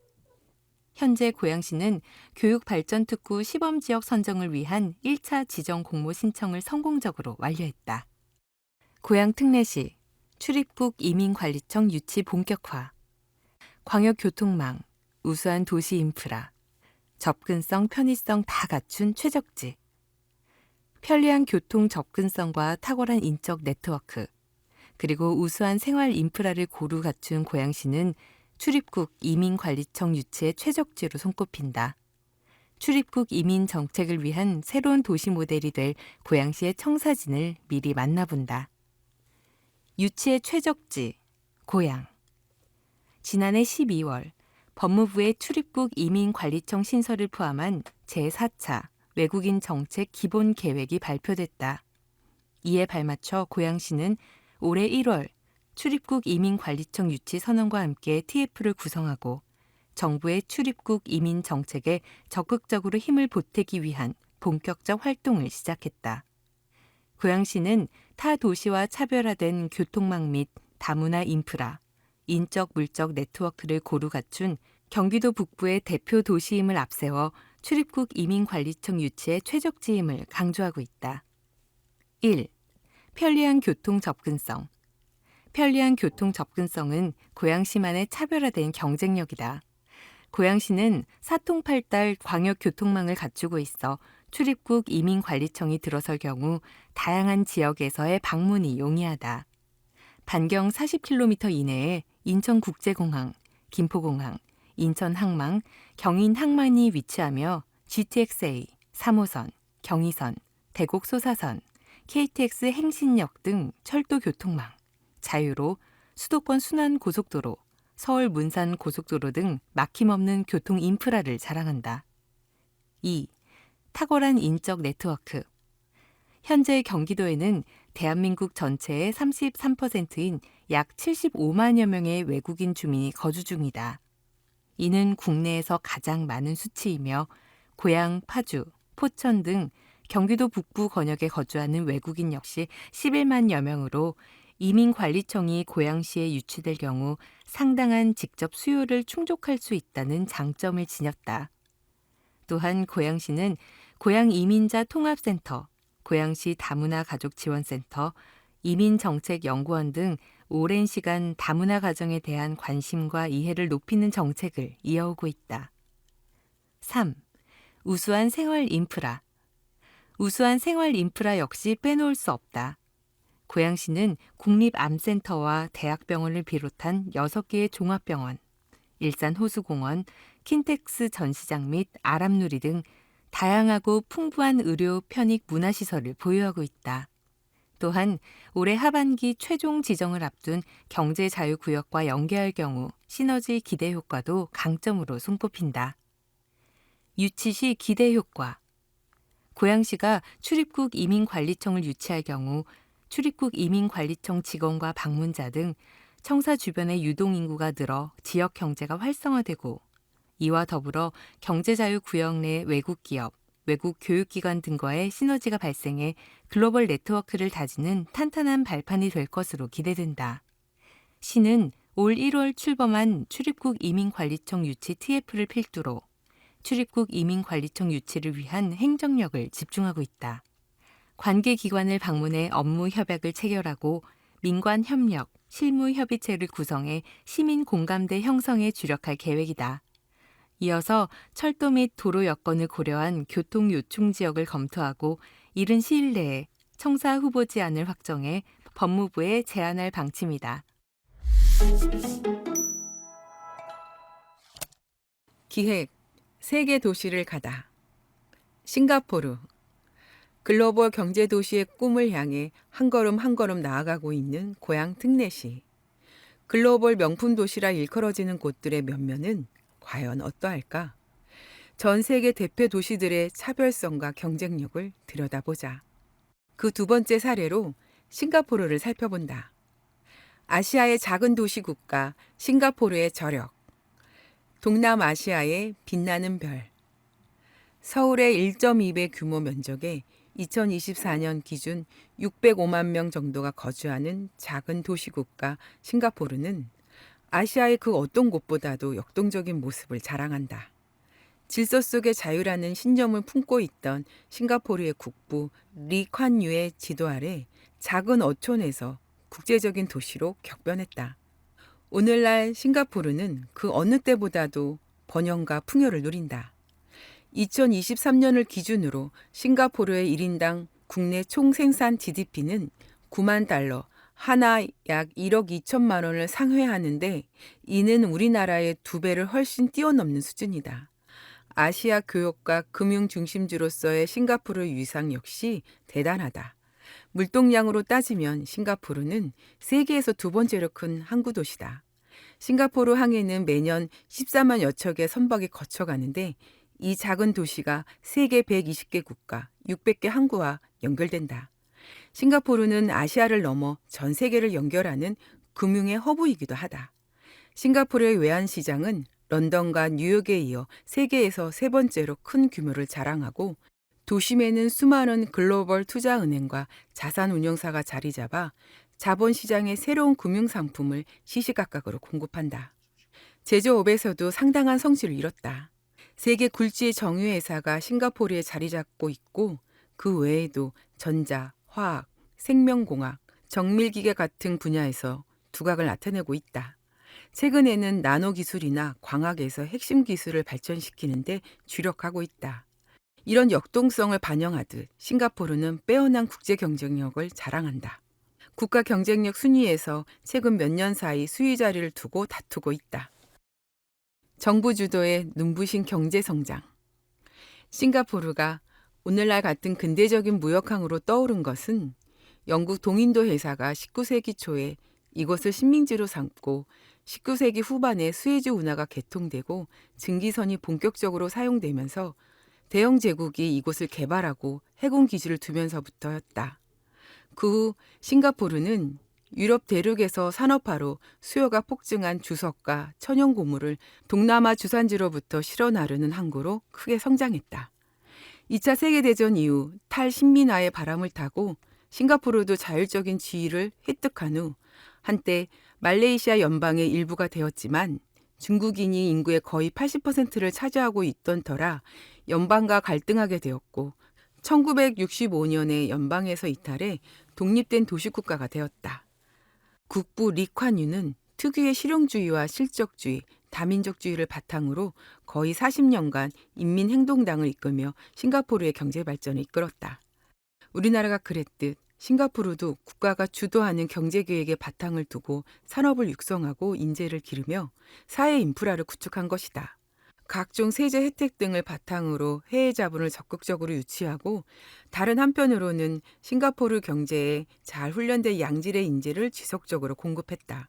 S1: 현재 고양시는 교육 발전 특구 시범 지역 선정을 위한 1차 지정 공모 신청을 성공적으로 완료했다. 고양 특례시 출입국 이민관리청 유치 본격화, 광역교통망, 우수한 도시 인프라, 접근성, 편의성 다 갖춘 최적지, 편리한 교통 접근성과 탁월한 인적 네트워크, 그리고 우수한 생활 인프라를 고루 갖춘 고양시는 출입국 이민관리청 유치의 최적지로 손꼽힌다. 출입국 이민 정책을 위한 새로운 도시 모델이 될 고양시의 청사진을 미리 만나본다. 유치의 최적지, 고양. 지난해 12월 법무부의 출입국 이민관리청 신설을 포함한 제4차 외국인 정책 기본 계획이 발표됐다. 이에 발맞춰 고양시는 올해 1월 출입국 이민관리청 유치 선언과 함께 TF를 구성하고 정부의 출입국 이민 정책에 적극적으로 힘을 보태기 위한 본격적 활동을 시작했다. 고양시는 타 도시와 차별화된 교통망 및 다문화 인프라, 인적 물적 네트워크를 고루 갖춘 경기도 북부의 대표 도시임을 앞세워 출입국 이민관리청 유치의 최적지임을 강조하고 있다. 1. 편리한 교통 접근성. 편리한 교통 접근성은 고양시만의 차별화된 경쟁력이다. 고양시는 사통팔달 광역교통망을 갖추고 있어 출입국 이민관리청이 들어설 경우 다양한 지역에서의 방문이 용이하다. 반경 40km 이내에 인천국제공항, 김포공항, 인천항만, 경인항만이 위치하며 GTX-A, 3호선, 경의선, 대곡소사선, KTX 행신역 등 철도 교통망, 자유로, 수도권 순환고속도로, 서울 문산 고속도로 등 막힘없는 교통 인프라를 자랑한다. 2. 탁월한 인적 네트워크. 현재 경기도에는 대한민국 전체의 33%인 약 75만여 명의 외국인 주민이 거주 중이다. 이는 국내에서 가장 많은 수치이며 고양, 파주, 포천 등 경기도 북부 권역에 거주하는 외국인 역시 11만여 명으로 이민관리청이 고양시에 유치될 경우 상당한 직접 수요를 충족할 수 있다는 장점을 지녔다. 또한 고양시는 고양이민자 통합센터, 고양시 다문화 가족지원센터, 이민정책연구원 등 오랜 시간 다문화 가정에 대한 관심과 이해를 높이는 정책을 이어오고 있다. 3. 우수한 생활 인프라. 우수한 생활 인프라 역시 빼놓을 수 없다. 고양시는 국립암센터와 대학병원을 비롯한 6개의 종합병원, 일산호수공원, 킨텍스 전시장 및 아람누리 등 다양하고 풍부한 의료 편익 문화시설을 보유하고 있다. 또한 올해 하반기 최종 지정을 앞둔 경제자유구역과 연계할 경우 시너지 기대 효과도 강점으로 손꼽힌다. 유치 시 기대 효과. 고양시가 출입국 이민관리청을 유치할 경우 출입국 이민관리청 직원과 방문자 등 청사 주변의 유동인구가 늘어 지역 경제가 활성화되고 이와 더불어 경제자유구역 내 외국 기업, 외국 교육기관 등과의 시너지가 발생해 글로벌 네트워크를 다지는 탄탄한 발판이 될 것으로 기대된다. 시는 올 1월 출범한 출입국 이민관리청 유치 TF를 필두로 출입국 이민관리청 유치를 위한 행정력을 집중하고 있다. 관계기관을 방문해 업무 협약을 체결하고 민관 협력, 실무 협의체를 구성해 시민 공감대 형성에 주력할 계획이다. 이어서 철도 및 도로 여건을 고려한 교통 요충 지역을 검토하고 이른 시일 내에 청사 후보지안을 확정해 법무부에 제안할 방침이다.
S3: 기획, 세계 도시를 가다. 싱가포르, 글로벌 경제도시의 꿈을 향해 한 걸음 한 걸음 나아가고 있는 고향 특례시. 글로벌 명품 도시라 일컬어지는 곳들의 면면은 과연 어떠할까? 전 세계 대표 도시들의 차별성과 경쟁력을 들여다보자. 그 두 번째 사례로 싱가포르를 살펴본다. 아시아의 작은 도시 국가 싱가포르의 저력. 동남아시아의 빛나는 별. 서울의 1.2배 규모 면적에 2024년 기준 605만 명 정도가 거주하는 작은 도시 국가 싱가포르는 아시아의 그 어떤 곳보다도 역동적인 모습을 자랑한다. 질서 속의 자유라는 신념을 품고 있던 싱가포르의 국부 리 콴 유의 지도 아래 작은 어촌에서 국제적인 도시로 격변했다. 오늘날 싱가포르는 그 어느 때보다도 번영과 풍요를 누린다. 2023년을 기준으로 싱가포르의 1인당 국내 총생산 GDP는 9만 달러, 하나 약 1억 2천만 원을 상회하는데 이는 우리나라의 2배를 훨씬 뛰어넘는 수준이다. 아시아 교역과 금융 중심지로서의 싱가포르 위상 역시 대단하다. 물동량으로 따지면 싱가포르는 세계에서 두 번째로 큰 항구 도시다. 싱가포르 항에는 매년 14만여 척의 선박이 거쳐가는데 이 작은 도시가 세계 120개 국가, 600개 항구와 연결된다. 싱가포르는 아시아를 넘어 전 세계를 연결하는 금융의 허브이기도 하다. 싱가포르의 외환시장은 런던과 뉴욕에 이어 세계에서 세 번째로 큰 규모를 자랑하고 도심에는 수많은 글로벌 투자은행과 자산운용사가 자리 잡아 자본시장의 새로운 금융상품을 시시각각으로 공급한다. 제조업에서도 상당한 성취를 이뤘다. 세계 굴지의 정유회사가 싱가포르에 자리 잡고 있고 그 외에도 전자, 화학, 생명공학, 정밀기계 같은 분야에서 두각을 나타내고 있다. 최근에는 나노기술이나 광학에서 핵심 기술을 발전시키는데 주력하고 있다. 이런 역동성을 반영하듯 싱가포르는 빼어난 국제 경쟁력을 자랑한다. 국가 경쟁력 순위에서 최근 몇 년 사이 수위 자리를 두고 다투고 있다. 정부 주도의 눈부신 경제 성장. 싱가포르가 오늘날 같은 근대적인 무역항으로 떠오른 것은 영국 동인도 회사가 19세기 초에 이곳을 식민지로 삼고 19세기 후반에 수에즈 운하가 개통되고 증기선이 본격적으로 사용되면서 대영 제국이 이곳을 개발하고 해군 기지를 두면서부터였다. 그 후 싱가포르는 유럽 대륙에서 산업화로 수요가 폭증한 주석과 천연 고무를 동남아 주산지로부터 실어 나르는 항구로 크게 성장했다. 2차 세계대전 이후 탈식민화의 바람을 타고 싱가포르도 자율적인 지위를 획득한 후 한때 말레이시아 연방의 일부가 되었지만 중국인이 인구의 거의 80%를 차지하고 있던 터라 연방과 갈등하게 되었고 1965년에 연방에서 이탈해 독립된 도시국가가 되었다. 국부 리콴유는 특유의 실용주의와 실적주의, 다민족주의를 바탕으로 거의 40년간 인민행동당을 이끌며 싱가포르의 경제 발전을 이끌었다. 우리나라가 그랬듯 싱가포르도 국가가 주도하는 경제계획의 바탕을 두고 산업을 육성하고 인재를 기르며 사회 인프라를 구축한 것이다. 각종 세제 혜택 등을 바탕으로 해외 자본을 적극적으로 유치하고 다른 한편으로는 싱가포르 경제에 잘 훈련된 양질의 인재를 지속적으로 공급했다.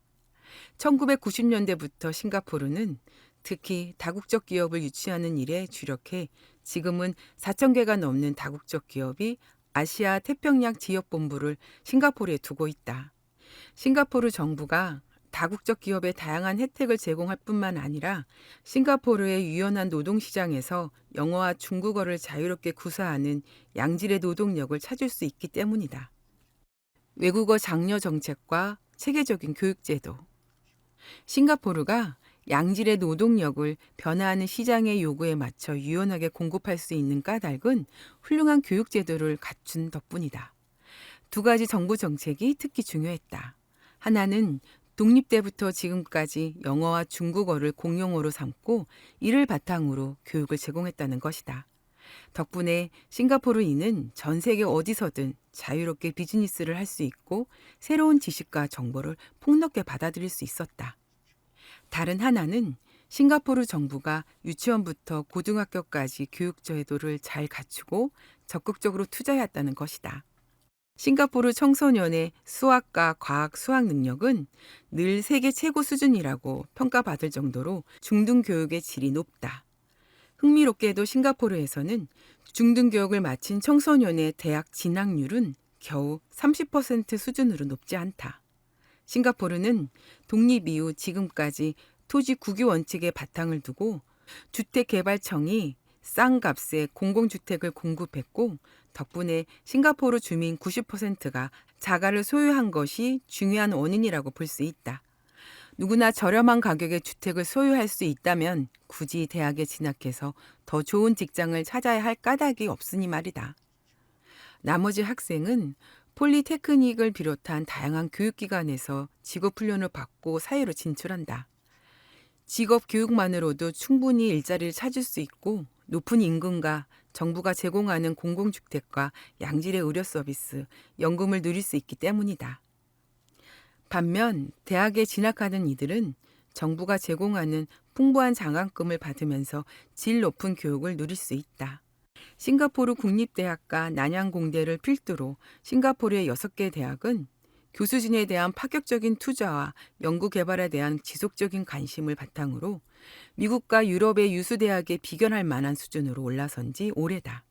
S3: 1990년대부터 싱가포르는 특히 다국적 기업을 유치하는 일에 주력해 지금은 4,000개가 넘는 다국적 기업이 아시아 태평양 지역본부를 싱가포르에 두고 있다. 싱가포르 정부가 다국적 기업에 다양한 혜택을 제공할 뿐만 아니라 싱가포르의 유연한 노동시장에서 영어와 중국어를 자유롭게 구사하는 양질의 노동력을 찾을 수 있기 때문이다. 외국어 장려 정책과 체계적인 교육제도. 싱가포르가 양질의 노동력을 변화하는 시장의 요구에 맞춰 유연하게 공급할 수 있는 까닭은 훌륭한 교육제도를 갖춘 덕분이다. 두 가지 정부 정책이 특히 중요했다. 하나는 독립 때부터 지금까지 영어와 중국어를 공용어로 삼고 이를 바탕으로 교육을 제공했다는 것이다. 덕분에 싱가포르인은 전 세계 어디서든 자유롭게 비즈니스를 할 수 있고 새로운 지식과 정보를 폭넓게 받아들일 수 있었다. 다른 하나는 싱가포르 정부가 유치원부터 고등학교까지 교육 제도를 잘 갖추고 적극적으로 투자해왔다는 것이다. 싱가포르 청소년의 수학과 과학 수학 능력은 늘 세계 최고 수준이라고 평가받을 정도로 중등교육의 질이 높다. 흥미롭게도 싱가포르에서는 중등교육을 마친 청소년의 대학 진학률은 겨우 30% 수준으로 높지 않다. 싱가포르는 독립 이후 지금까지 토지 국유 원칙에 바탕을 두고 주택개발청이 싼 값에 공공주택을 공급했고 덕분에 싱가포르 주민 90%가 자가를 소유한 것이 중요한 원인이라고 볼 수 있다. 누구나 저렴한 가격의 주택을 소유할 수 있다면 굳이 대학에 진학해서 더 좋은 직장을 찾아야 할 까닭이 없으니 말이다. 나머지 학생은 폴리테크닉을 비롯한 다양한 교육기관에서 직업훈련을 받고 사회로 진출한다. 직업 교육만으로도 충분히 일자리를 찾을 수 있고 높은 임금과 정부가 제공하는 공공주택과 양질의 의료 서비스, 연금을 누릴 수 있기 때문이다. 반면 대학에 진학하는 이들은 정부가 제공하는 풍부한 장학금을 받으면서 질 높은 교육을 누릴 수 있다. 싱가포르 국립대학과 난양공대를 필두로 싱가포르의 6개 대학은 교수진에 대한 파격적인 투자와 연구개발에 대한 지속적인 관심을 바탕으로 미국과 유럽의 유수대학에 비견할 만한 수준으로 올라선 지 오래다.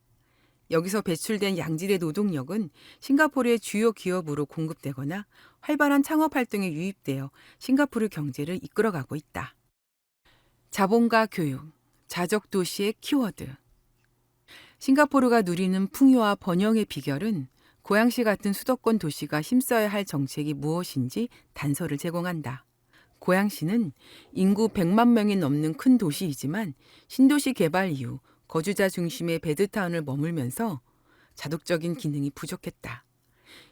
S3: 여기서 배출된 양질의 노동력은 싱가포르의 주요 기업으로 공급되거나 활발한 창업활동에 유입되어 싱가포르 경제를 이끌어가고 있다. 자본과 교육, 자적도시의 키워드. 싱가포르가 누리는 풍요와 번영의 비결은 고양시 같은 수도권 도시가 힘써야 할 정책이 무엇인지 단서를 제공한다. 고양시는 인구 100만 명이 넘는 큰 도시이지만 신도시 개발 이후 거주자 중심의 베드타운을 머물면서 자독적인 기능이 부족했다.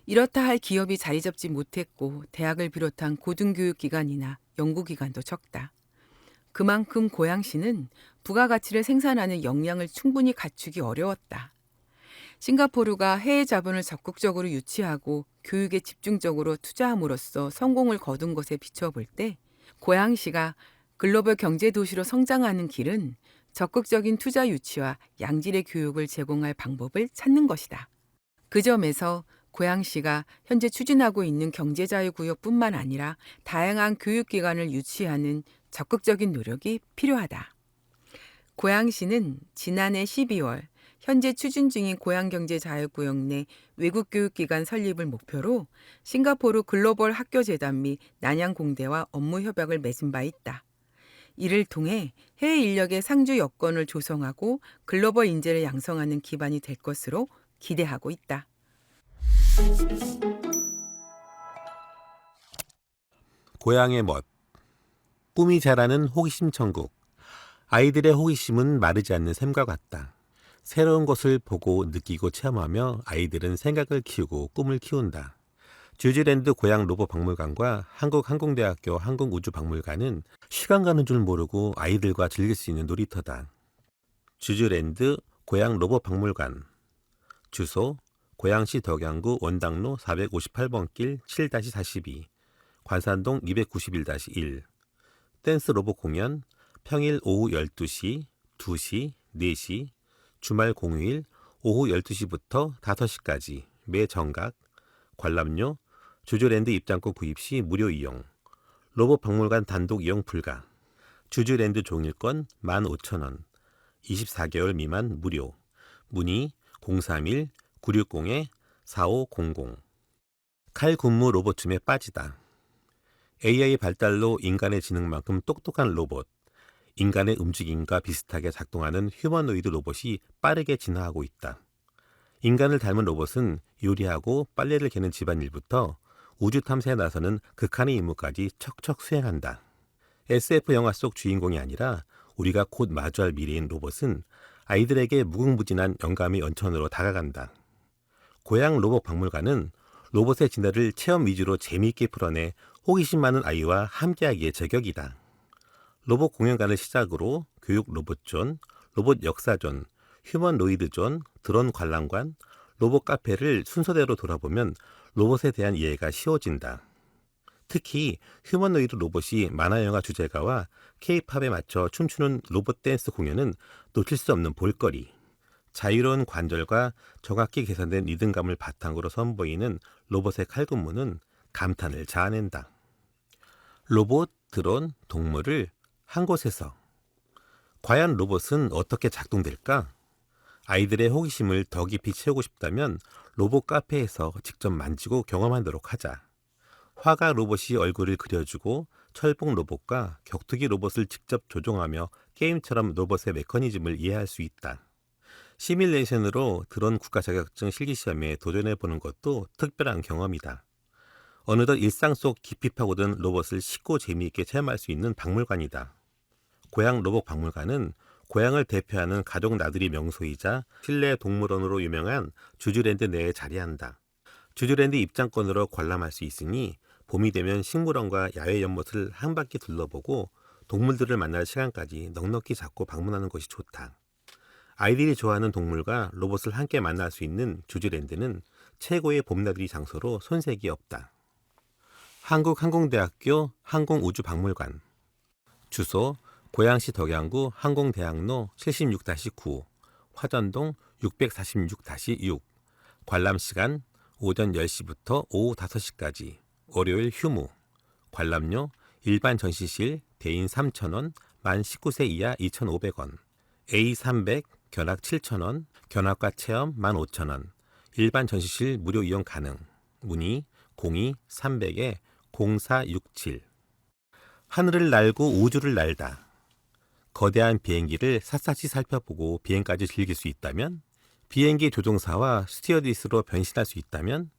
S3: 이렇다 할 기업이 자리 잡지 못했고 대학을 비롯한 고등교육기관이나 연구기관도 적다. 그만큼 고양시는 부가가치를 생산하는 역량을 충분히 갖추기 어려웠다. 싱가포르가 해외 자본을 적극적으로 유치하고 교육에 집중적으로 투자함으로써 성공을 거둔 것에 비춰볼 때 고양시가 글로벌 경제 도시로 성장하는 길은 적극적인 투자 유치와 양질의 교육을 제공할 방법을 찾는 것이다. 그 점에서 고양시가 현재 추진하고 있는 경제자유구역뿐만 아니라 다양한 교육기관을 유치하는 적극적인 노력이 필요하다. 고양시는 지난해 12월 현재 추진 중인 고양경제자유구역 내 외국교육기관 설립을 목표로 싱가포르 글로벌 학교재단 및 난양공대와 업무 협약을 맺은 바 있다. 이를 통해 해외 인력의 상주 여건을 조성하고 글로벌 인재를 양성하는 기반이 될 것으로 기대하고 있다.
S4: 고향의 멋. 꿈이 자라는 호기심 천국. 아이들의 호기심은 마르지 않는 샘과 같다. 새로운 것을 보고 느끼고 체험하며 아이들은 생각을 키우고 꿈을 키운다. 주즈랜드 고향 로봇 박물관과 한국항공대학교 항공우주박물관은 시간 가는 줄 모르고 아이들과 즐길 수 있는 놀이터다. 주즈랜드 고향 로봇 박물관. 주소 고양시 덕양구 원당로 458번 길 7-42, 관산동 291-1. 댄스 로봇 공연 평일 오후 12시, 2시, 4시, 주말 공휴일 오후 12시부터 5시까지 매 정각. 관람료 주즈랜드 입장권 구입 시 무료 이용. 로봇 박물관 단독 이용 불가. 주즈랜드 종일권 15,000원. 24개월 미만 무료. 문의 031-960-4500. 칼군무 로봇춤에 빠지다. AI 발달로 인간의 지능만큼 똑똑한 로봇. 인간의 움직임과 비슷하게 작동하는 휴머노이드 로봇이 빠르게 진화하고 있다. 인간을 닮은 로봇은 요리하고 빨래를 개는 집안일부터 우주 탐사에 나서는 극한의 임무까지 척척 수행한다. SF 영화 속 주인공이 아니라 우리가 곧 마주할 미래인 로봇은 아이들에게 무궁무진한 영감의 연천으로 다가간다. 고향 로봇 박물관은 로봇의 진화를 체험 위주로 재미있게 풀어내 호기심 많은 아이와 함께하기에 제격이다. 로봇 공연관을 시작으로 교육 로봇존, 로봇 역사존, 휴머노이드존, 드론 관람관, 로봇 카페를 순서대로 돌아보면 로봇에 대한 이해가 쉬워진다. 특히 휴머노이드 로봇이 만화영화 주제가와 K-팝에 맞춰 춤추는 로봇 댄스 공연은 놓칠 수 없는 볼거리. 자유로운 관절과 정확히 계산된 리듬감을 바탕으로 선보이는 로봇의 칼군무는 감탄을 자아낸다. 로봇, 드론, 동물을 한 곳에서. 과연 로봇은 어떻게 작동될까? 아이들의 호기심을 더 깊이 채우고 싶다면 로봇 카페에서 직접 만지고 경험하도록 하자. 화가 로봇이 얼굴을 그려주고 철봉 로봇과 격투기 로봇을 직접 조종하며 게임처럼 로봇의 메커니즘을 이해할 수 있다. 시뮬레이션으로 드론 국가 자격증 실기시험에 도전해보는 것도 특별한 경험이다. 어느덧 일상 속 깊이 파고든 로봇을 쉽고 재미있게 체험할 수 있는 박물관이다. 고향 로봇 박물관은 고향을 대표하는 가족 나들이 명소이자 실내 동물원으로 유명한 주즈랜드 내에 자리한다. 주즈랜드 입장권으로 관람할 수 있으니 봄이 되면 식물원과 야외 연못을 한 바퀴 둘러보고 동물들을 만날 시간까지 넉넉히 잡고 방문하는 것이 좋다. 아이들이 좋아하는 동물과 로봇을 함께 만날 수 있는 주즈랜드는 최고의 봄나들이 장소로 손색이 없다. 한국항공대학교 항공우주박물관. 주소 고양시 덕양구 항공대학로 76-9, 화전동 646-6. 관람시간 오전 10시부터 오후 5시까지, 월요일 휴무. 관람료 일반 전시실 대인 3,000원, 만 19세 이하 2,500원. A300 견학 7,000원, 견학과 체험 15,000원. 일반 전시실 무료 이용 가능. 문의 02-300-0467. 하늘을 날고 우주를 날다. 거대한 비행기를 샅샅이 살펴보고 비행까지 즐길 수 있다면? 비행기 조종사와 스튜어디스로 변신할 수 있다면?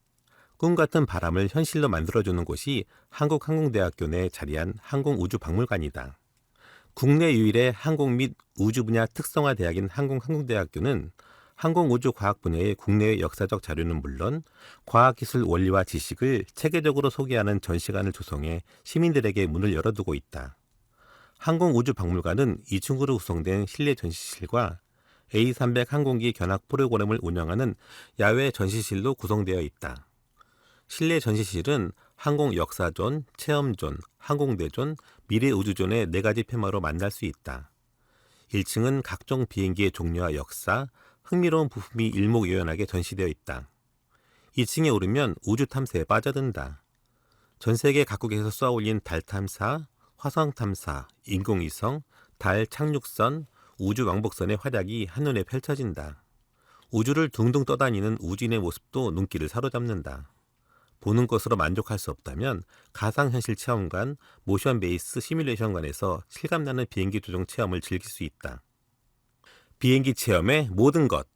S4: 꿈같은 바람을 현실로 만들어주는 곳이 한국항공대학교 내 자리한 항공우주박물관이다. 국내 유일의 항공 및 우주 분야 특성화 대학인 한국항공대학교는 항공우주과학 분야의 국내의 역사적 자료는 물론 과학기술 원리와 지식을 체계적으로 소개하는 전시관을 조성해 시민들에게 문을 열어두고 있다. 항공우주박물관은 2층으로 구성된 실내 전시실과 A300 항공기 견학 프로그램을 운영하는 야외 전시실로 구성되어 있다. 실내 전시실은 항공 역사존, 체험존, 항공대존, 미래우주존의 4가지 테마로 만날 수 있다. 1층은 각종 비행기의 종류와 역사, 흥미로운 부품이 일목요연하게 전시되어 있다. 2층에 오르면 우주 탐사에 빠져든다. 전 세계 각국에서 쏘아올린 달 탐사, 화성 탐사, 인공위성, 달 착륙선, 우주 왕복선의 활약이 한눈에 펼쳐진다. 우주를 둥둥 떠다니는 우주인의 모습도 눈길을 사로잡는다. 보는 것으로 만족할 수 없다면 가상현실 체험관, 모션 베이스 시뮬레이션관에서 실감나는 비행기 조종 체험을 즐길 수 있다. 비행기 체험의 모든 것.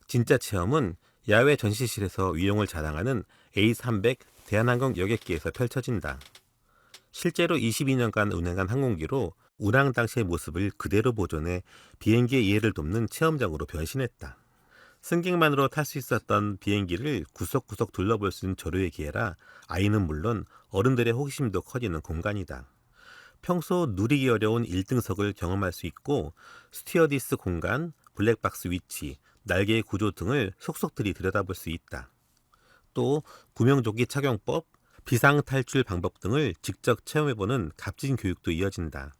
S4: 진짜 체험은 야외 전시실에서 위용을 자랑하는 A300 대한항공 여객기에서 펼쳐진다. 실제로 22년간 운행한 항공기로 운항 당시의 모습을 그대로 보존해 비행기의 이해를 돕는 체험장으로 변신했다. 승객만으로 탈 수 있었던 비행기를 구석구석 둘러볼 수 있는 조류의 기회라 아이는 물론 어른들의 호기심도 커지는 공간이다. 평소 누리기 어려운 1등석을 경험할 수 있고 스튜어디스 공간, 블랙박스 위치, 날개의 구조 등을 속속들이 들여다볼 수 있다. 또 구명조끼 착용법, 비상탈출 방법 등을 직접 체험해보는 값진 교육도 이어진다.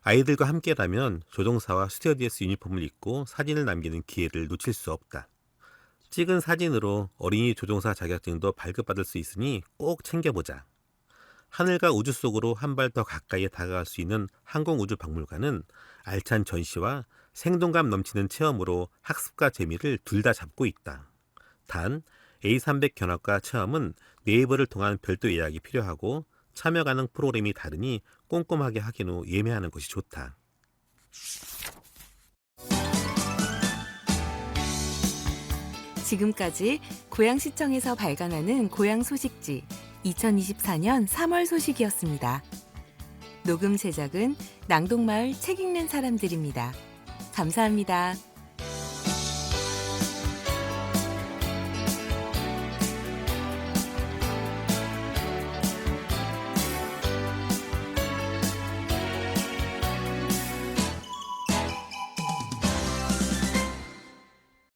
S4: 아이들과 함께라면 조종사와 스튜어디스 유니폼을 입고 사진을 남기는 기회를 놓칠 수 없다. 찍은 사진으로 어린이 조종사 자격증도 발급받을 수 있으니 꼭 챙겨보자. 하늘과 우주 속으로 한 발 더 가까이 다가갈 수 있는 항공우주박물관은 알찬 전시와 생동감 넘치는 체험으로 학습과 재미를 둘 다 잡고 있다. 단 A300 견학과 체험은 네이버를 통한 별도 예약이 필요하고 참여 가능 프로그램이 다르니 꼼꼼하게 확인 후 예매하는 것이 좋다.
S1: 지금까지 고양시청에서 발간하는 고양 소식지 2024년 3월 소식이었습니다. 녹음 제작은 낭동마을 책 읽는 사람들입니다. 감사합니다.